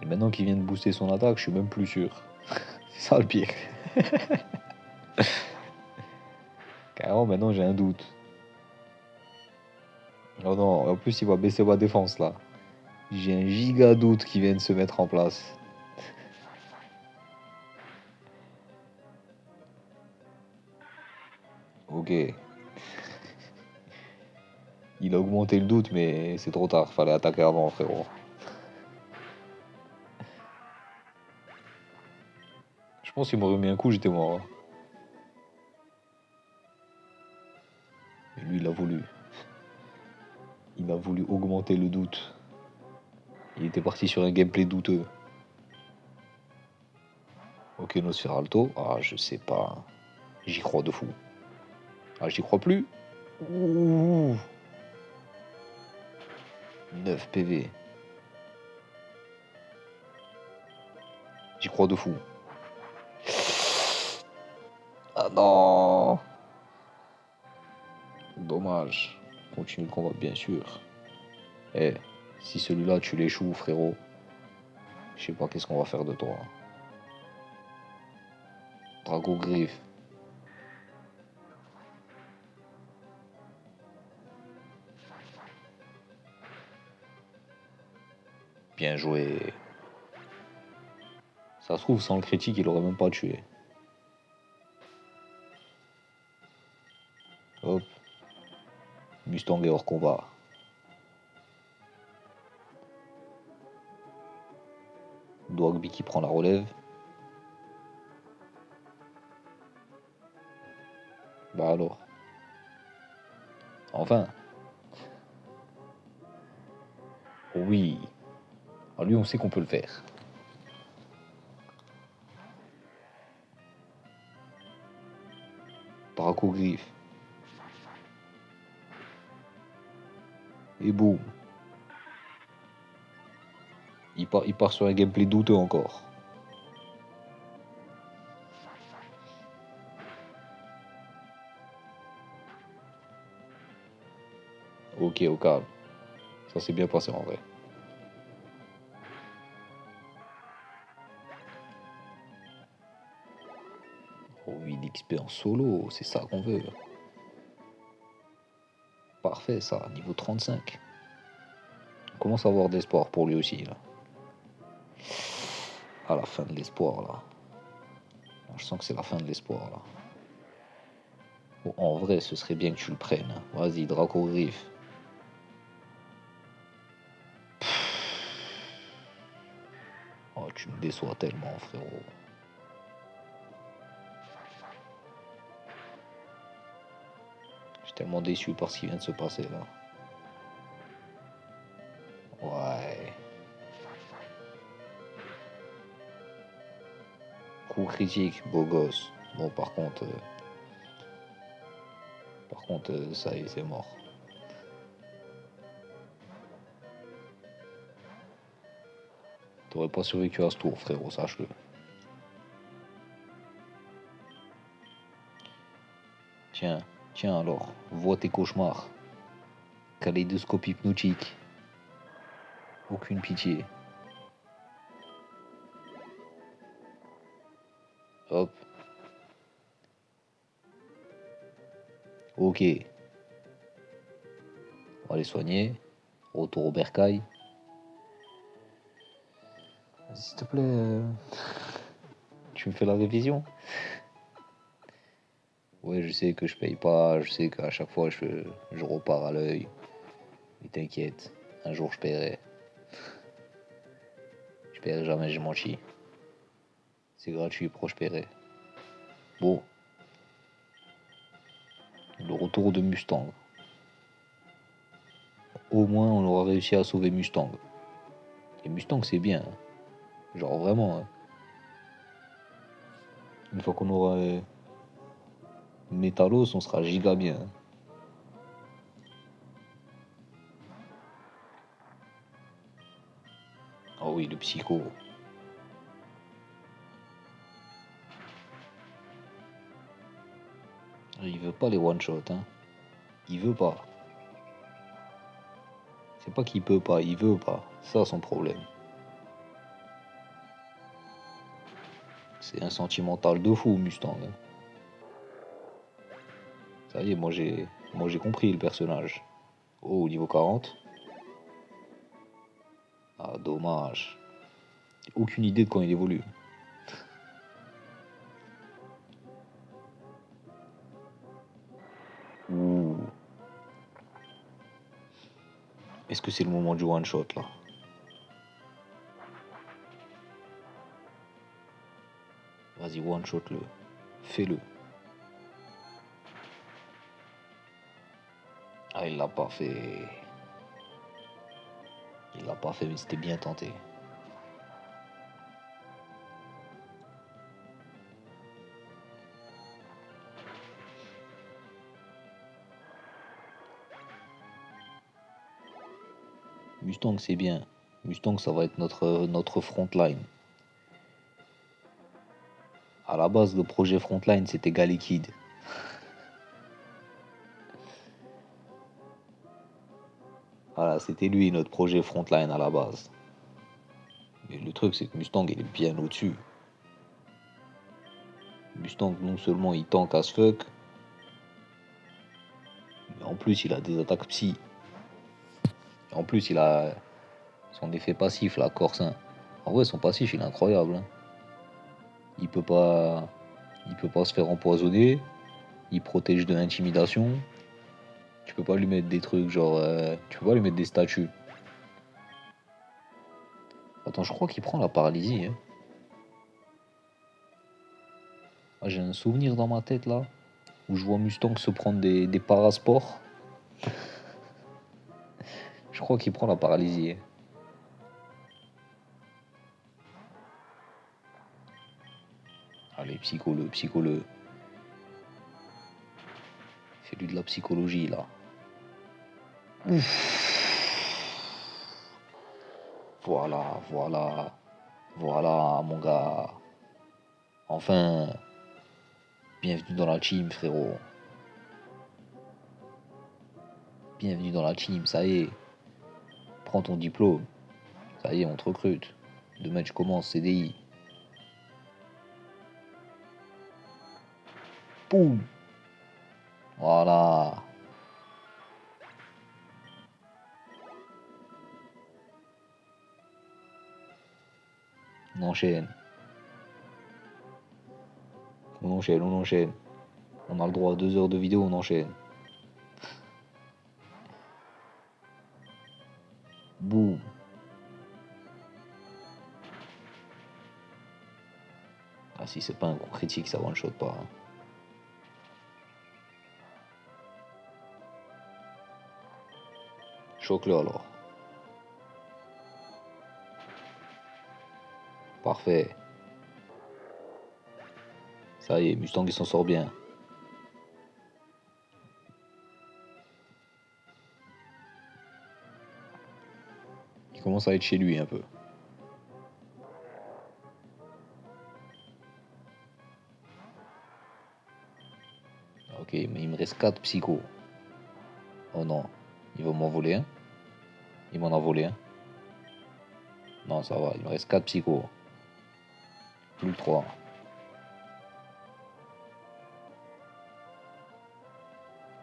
Et maintenant qu'il vient de booster son attaque, je suis même plus sûr. C'est ça le pire. Carrément, maintenant j'ai un doute. Oh non, en plus il va baisser ma défense là. J'ai un giga doute qui vient de se mettre en place. Ok. Il a augmenté le doute, mais c'est trop tard. Fallait attaquer avant, frérot. Je pense qu'il m'aurait mis un coup, j'étais mort, hein. Mais lui, il a voulu. Il a voulu augmenter le doute. Il était parti sur un gameplay douteux. Ok, Nosferalto. Ah, je sais pas. J'y crois de fou. Ah, j'y crois plus. Ouh. 9 PV. J'y crois de fou. Ah non. Dommage. Continue le combat, bien sûr. Eh, si celui-là tu l'échoues, frérot, je sais pas qu'est-ce qu'on va faire de toi. Drago Griffe. Bien joué. Ça se trouve, sans le critique, il aurait même pas tué. Hop. Mustang est hors combat. Dogby qui prend la relève. Bah alors. Enfin. Oui. Alors lui, on sait qu'on peut le faire. Draco griffe. Et boum. Il part sur un gameplay douteux encore. Ok, au calme. Ça s'est bien passé en vrai. Oh oui, l'XP en solo, c'est ça qu'on veut. Parfait ça, niveau 35. On commence à avoir d'espoir pour lui aussi là. À la fin de l'espoir là. Je sens que c'est la fin de l'espoir là. Bon, en vrai, ce serait bien que tu le prennes. Vas-y, Draco griffe. Oh, tu me déçois tellement, frérot. Je suis tellement déçu par ce qui vient de se passer là. Ouais. Coup critique, beau gosse. Bon, par contre, ça y est, c'est mort. T'aurais pas survécu à ce tour, frérot, sache-le. Tiens, tiens alors, vois tes cauchemars. Kaléidoscope hypnotique. Aucune pitié. Hop. Ok. On va les soigner. Retour au bercail. S'il te plaît, tu me fais la révision? Ouais, je sais que je paye pas, je sais qu'à chaque fois je repars à l'œil. Mais t'inquiète, un jour je paierai. Je paierai jamais, j'ai menti. C'est gratuit pour je paierai. Bon, le retour de Mustang. Au moins on aura réussi à sauver Mustang. Et Mustang c'est bien, hein. Genre vraiment, hein. Une fois qu'on aura Métalos, on sera giga bien, hein. Oh oui, le psycho. Il veut pas les one shot, hein. Il veut pas. C'est pas qu'il peut pas, il veut pas. Ça son problème. C'est un sentimental de fou, Mustang, hein. Ça y est, moi j'ai compris le personnage. Oh, niveau 40. Ah, dommage. Aucune idée de quand il évolue. Ouh. Est-ce que c'est le moment du one shot là? Vas-y, one shot le. Fais-le. Ah, il l'a pas fait. Il l'a pas fait, mais c'était bien tenté. Mustang, c'est bien. Mustang, ça va être notre frontline. À la base, le projet frontline, c'était Galekid. Voilà, c'était lui notre projet frontline à la base. Mais le truc, c'est que Mustang, il est bien au-dessus. Mustang, non seulement il tank as fuck, mais en plus, il a des attaques psy. En plus, il a son effet passif, la Corsin. En vrai, son passif, il est incroyable, hein. Il peut pas se faire empoisonner. Il protège de l'intimidation. peux pas lui mettre des trucs genre... tu peux pas lui mettre des statues. Attends, je crois qu'il prend la paralysie. Hein. Ah, j'ai un souvenir dans ma tête là, où je vois Mustang se prendre des parasports. Je crois qu'il prend la paralysie. Hein. Allez, psycho-le. Fais-lui de la psychologie là. Voilà, mon gars. Enfin, bienvenue dans la team, frérot. Bienvenue dans la team, ça y est. Prends ton diplôme. Ça y est, on te recrute. Demain, tu commences CDI. Boum. Voilà. On enchaîne. On enchaîne. On a le droit à 2 heures de vidéo, on enchaîne. Boum. Ah, si c'est pas un coup critique, ça one-shot pas. Hein. Choque-le alors. Parfait. Ça y est, Mustang il s'en sort bien. Il commence à être chez lui un peu. Ok, mais il me reste 4 psychos. Oh non, il va m'en voler un. Il m'en a volé un. Non, ça va, il me reste 4 psychos. Plus que 3.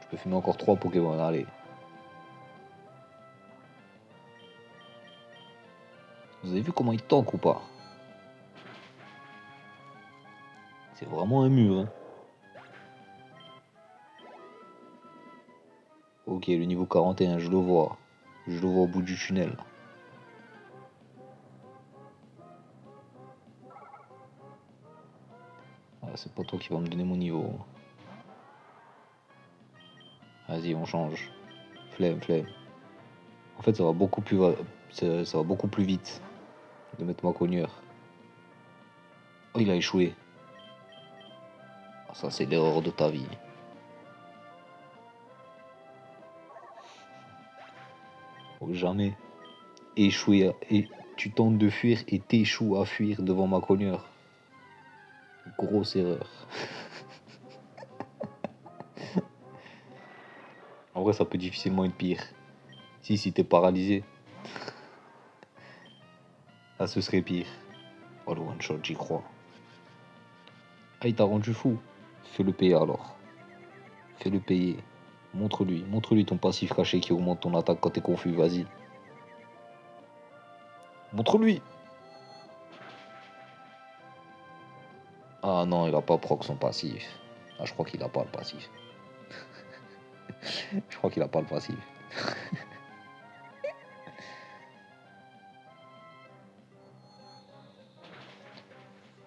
Je peux fumer encore 3 Pokémon, allez. Vous avez vu comment il tank ou pas? C'est vraiment un mur. Hein. Ok, le niveau 41, je le vois. Je le vois au bout du tunnel. Ah, c'est pas toi qui vas me donner mon niveau. Vas-y, on change. Flemme. En fait, ça va beaucoup plus vite de mettre ma cogneur. Oh, il a échoué. Ah, ça, c'est l'erreur de ta vie. Faut jamais échouer. Et tu tentes de fuir et t'échoues à fuir devant ma cogneur. Grosse erreur. En vrai, ça peut difficilement être pire. Si t'es paralysé, là, ce serait pire. Oh, le one shot, j'y crois. Ah, il t'a rendu fou. Fais-le payer alors. Fais-le payer. Montre-lui ton passif caché qui augmente ton attaque quand t'es confus, vas-y. Montre-lui. Ah non, il a pas proc son passif. Ah, je crois qu'il a pas le passif. Je crois qu'il a pas le passif.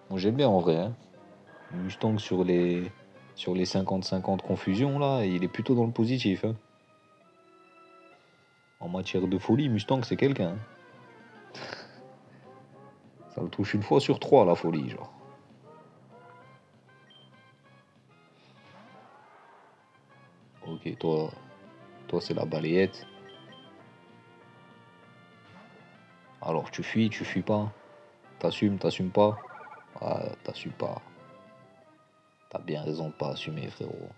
Bon, j'aime bien en vrai, hein. Mustang sur les 50-50 confusions là, il est plutôt dans le positif. Hein. En matière de folie, Mustang c'est quelqu'un. Hein. Ça le touche une fois sur 3 la folie, genre. Ok, toi c'est la balayette. Alors tu fuis pas. T'assumes pas. Ah, t'assumes pas. T'as bien raison de pas assumer, frérot.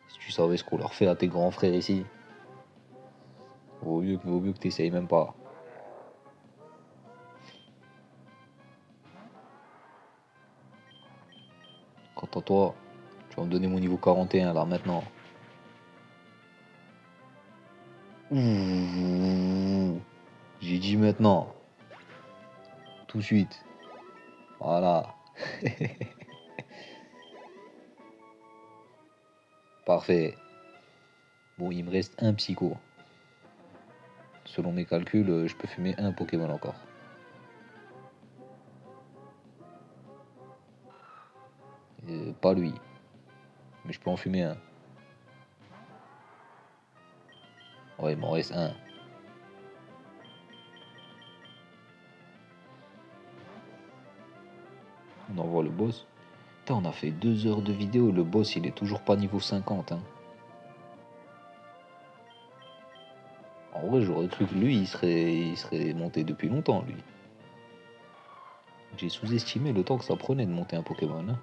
Si tu savais ce qu'on leur fait à tes grands frères ici, vaut mieux que t'essayes même pas. Quant à toi, tu vas me donner mon niveau 41 là maintenant. Ouh, j'ai dit maintenant, tout de suite. Voilà, parfait. Bon, il me reste un psycho. Selon mes calculs, je peux fumer un Pokémon encore. Pas lui. Mais je peux en fumer un. Ouais, il m'en reste un. On envoie le boss. Putain, on a fait 2 heures de vidéo. Le boss, il est toujours pas niveau 50. Hein. En vrai, j'aurais cru que lui, il serait monté depuis longtemps, lui. J'ai sous-estimé le temps que ça prenait de monter un Pokémon. Hein.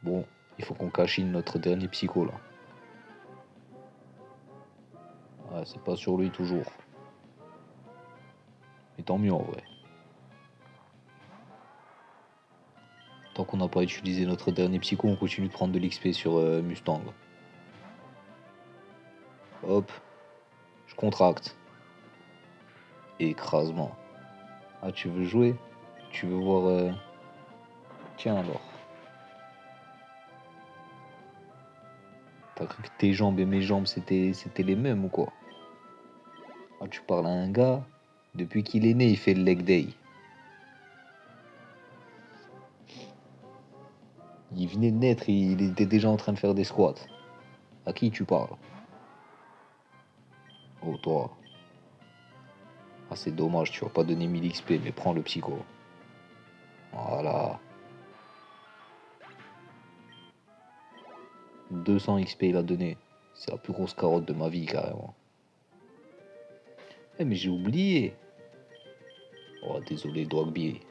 Bon, il faut qu'on cachine notre dernier psycho, là. Ouais, c'est pas sur lui toujours. Mais tant mieux, en vrai. Tant qu'on n'a pas utilisé notre dernier psycho, on continue de prendre de l'XP sur Mustang. Hop, je contracte. Écrasement. Ah, tu veux jouer? Tu veux voir... Tiens alors. T'as cru que tes jambes et mes jambes c'était les mêmes ou quoi? Ah, tu parles à un gars, depuis qu'il est né, il fait le leg day. Il venait de naître, il était déjà en train de faire des squats. À qui tu parles? Oh, toi. Ah, c'est dommage, tu vas pas donner 1000 XP, mais prends le psycho. Voilà. 200 XP il a donné. C'est la plus grosse carotte de ma vie, carrément. Eh, mais j'ai oublié. Oh, désolé, Dogby.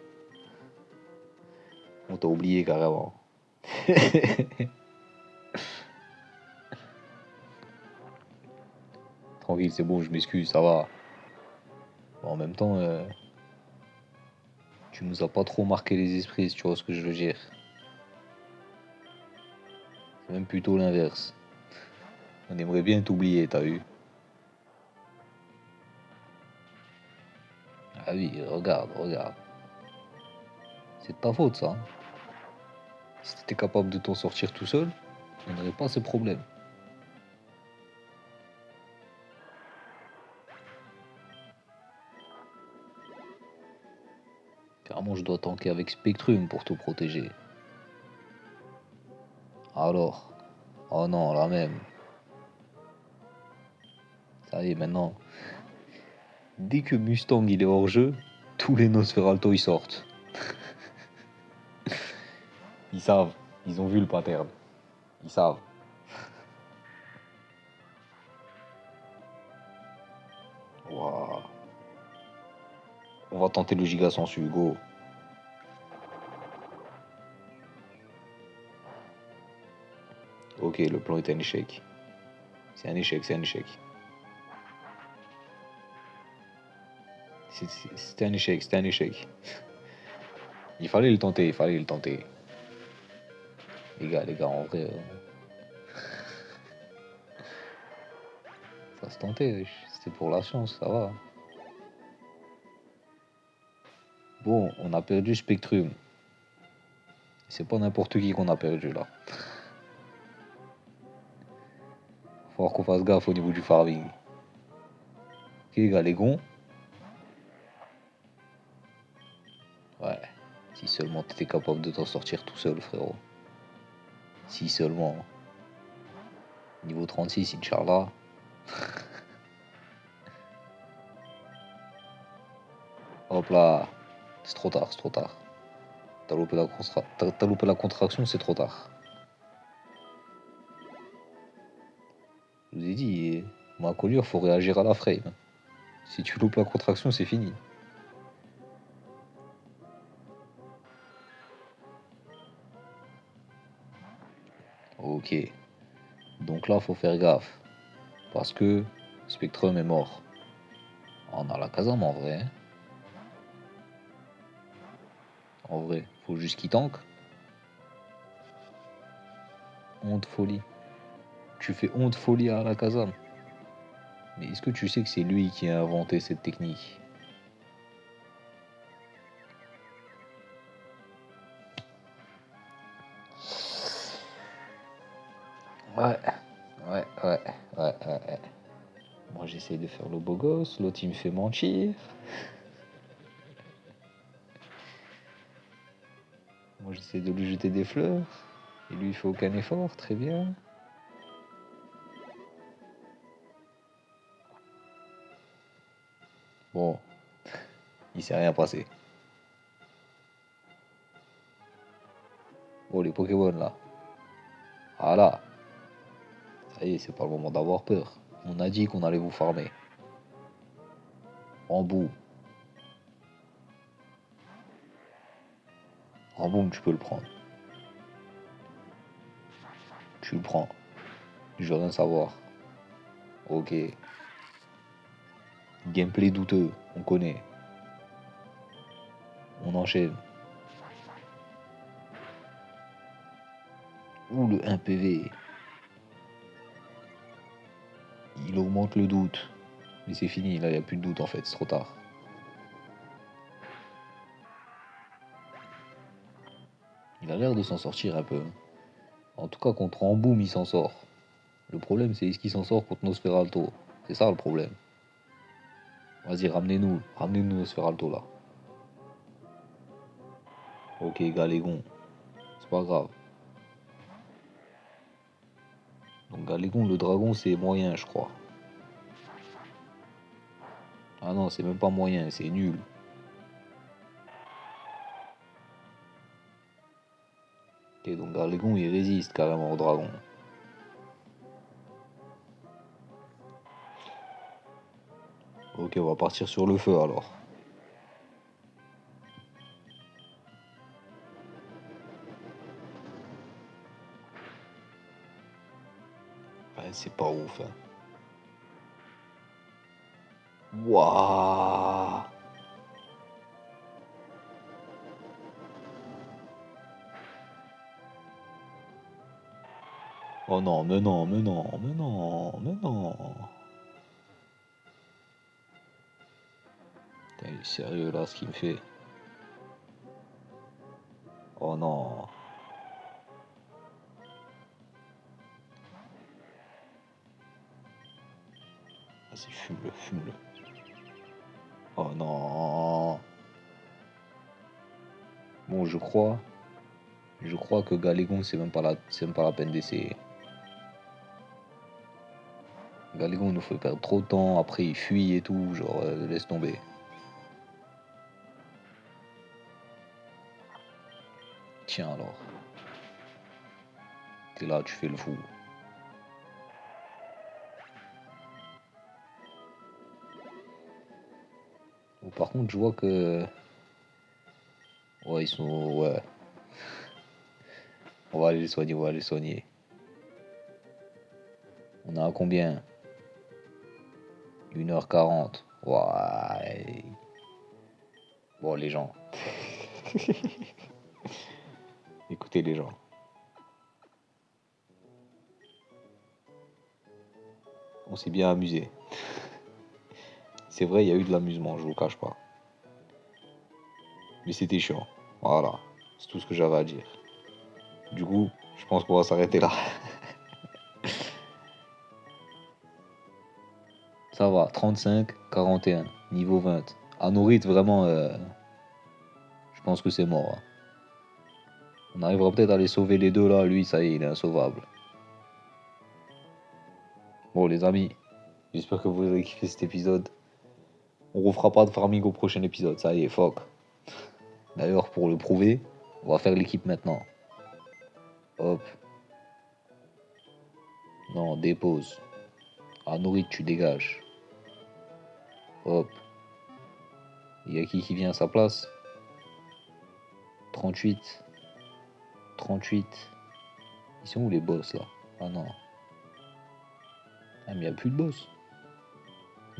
On t'a oublié, carrément. Tranquille, c'est bon, je m'excuse, ça va. Bon, en même temps, tu nous as pas trop marqué les esprits, si tu vois ce que je veux dire. C'est même plutôt l'inverse. On aimerait bien t'oublier, t'as vu? Ah oui, regarde, regarde. C'est de ta faute, ça. Hein. Si t'étais capable de t'en sortir tout seul, on n'aurait pas ces problèmes. Carrément, je dois tanker avec Spectrum pour te protéger. Alors? Oh non, la même. Ça y est, maintenant. Dès que Mustang il est hors jeu, tous les Nosferalto ils sortent. Ils savent. Ils ont vu le pattern. Ils savent. Waouh. On va tenter le giga sensu, go. Ok, le plan est un échec. C'est un échec, c'est un échec. C'était un échec, c'était un échec. Il fallait le tenter, il fallait le tenter. Les gars, en vrai, ça se tentait, wesh. C'était pour la chance, ça va. Bon, on a perdu Spectrum. C'est pas n'importe qui qu'on a perdu là. Faut qu'on fasse gaffe au niveau du farming. Ok, les gars, les gonds. Ouais. Si seulement t'étais capable de t'en sortir tout seul, frérot. Si seulement. Niveau 36, Inch'Allah. Hop là. C'est trop tard, c'est trop tard. T'as loupé la contraction, c'est trop tard. Je vous ai dit, ma colure, faut réagir à la frame. Si tu loupes la contraction, c'est fini. Ok. Donc là, faut faire gaffe. Parce que Spectrum est mort. On a la caserne en vrai. Hein. En vrai, faut juste qu'il tank. Honte folie. Tu fais honte folie à la caserne. Mais est-ce que tu sais que c'est lui qui a inventé cette technique? Ouais, ouais. Moi, j'essaye de faire le beau gosse, l'autre, il me fait mentir. Moi, j'essaie de lui jeter des fleurs. Et lui, il fait aucun effort, très bien. Bon, il s'est rien passé. Oh, les Pokémon, là. Ah là, ça y est, c'est pas le moment d'avoir peur. On a dit qu'on allait vous farmer. En bout. En boum, tu peux le prendre. Tu le prends. Je veux rien savoir. Ok. Gameplay douteux, on connaît. On enchaîne. Ouh, le 1 PV. Il augmente le doute. Mais c'est fini, là, il n'y a plus de doute en fait, c'est trop tard. Il a l'air de s'en sortir un peu. En tout cas, contre Emboum, il s'en sort. Le problème, c'est est-ce qu'il s'en sort contre Nosferalto. C'est ça le problème. Vas-y, ramenez-nous Nosferalto là. Ok, Galégon, c'est pas grave. Donc Galégon, le dragon, c'est moyen, je crois. Ah non, c'est même pas moyen, c'est nul. Ok, donc Galégon, il résiste carrément au dragon. Ok, on va partir sur le feu alors. Ouais, c'est pas ouf, hein. Waouh. Oh non, mais non, mais non, mais non, mais non. Putain, il est sérieux là, ce qu'il me fait. Oh non. Vas-y, fume-le, fume-le. Oh non. Bon, je crois que Galégon, c'est même pas la peine d'essayer. Galégon, il nous fait perdre trop de temps. Après, il fuit et tout. Genre, laisse tomber. Tiens alors. T'es là, tu fais le fou. Bon, par contre, je vois que. Ouais, ils sont. Ouais. On va aller les soigner, on va aller les soigner. On a à combien? 1h40. Ouais. Bon, les gens. Écoutez, les gens. On s'est bien amusé. C'est vrai, il y a eu de l'amusement, je vous cache pas. Mais c'était chiant. Voilà. C'est tout ce que j'avais à dire. Du coup, je pense qu'on va s'arrêter là. Ça va, 35, 41, niveau 20. Anorit, vraiment, je pense que c'est mort, hein. On arrivera peut-être à les sauver les deux là. Lui, ça y est, il est insauvable. Bon, les amis, j'espère que vous avez kiffé cet épisode. On refera pas de farming au prochain épisode. Ça y est, fuck. D'ailleurs, pour le prouver, on va faire l'équipe maintenant. Hop. Non, dépose. Anorit, tu dégages. Hop. Il y a qui vient à sa place? 38. 38. Ils sont où les boss là? Ah non. Ah mais y a plus de boss.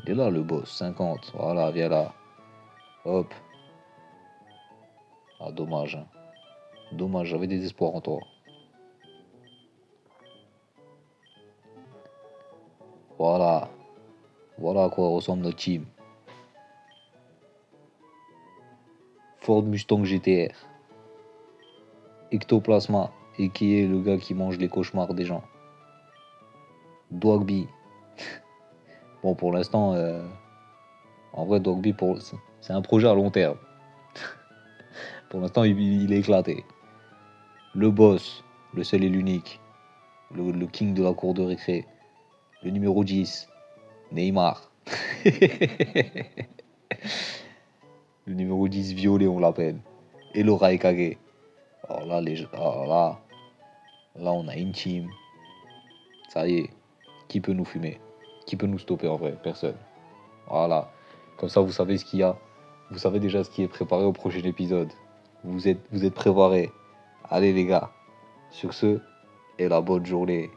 Il est là le boss. 50. Voilà, viens là. Hop. Ah dommage, hein. Dommage, j'avais des espoirs en toi. Voilà. Voilà à quoi ressemble notre team. Ford Mustang GTR. Ectoplasma. Et qui est le gars qui mange les cauchemars des gens. Dogby. Bon, pour l'instant, en vrai, Dogby, c'est un projet à long terme. Pour l'instant, il est éclaté. Le boss, le seul et l'unique, le king de la cour de récré, le numéro 10, Neymar. Le numéro 10 violet, on l'appelle. Et le Raikage. Alors là, on a une team. Ça y est. Qui peut nous fumer? Qui peut nous stopper en vrai? Personne. Voilà. Comme ça, vous savez ce qu'il y a. Vous savez déjà ce qui est préparé au prochain épisode. Vous êtes préparés. Allez les gars. Sur ce, et la bonne journée.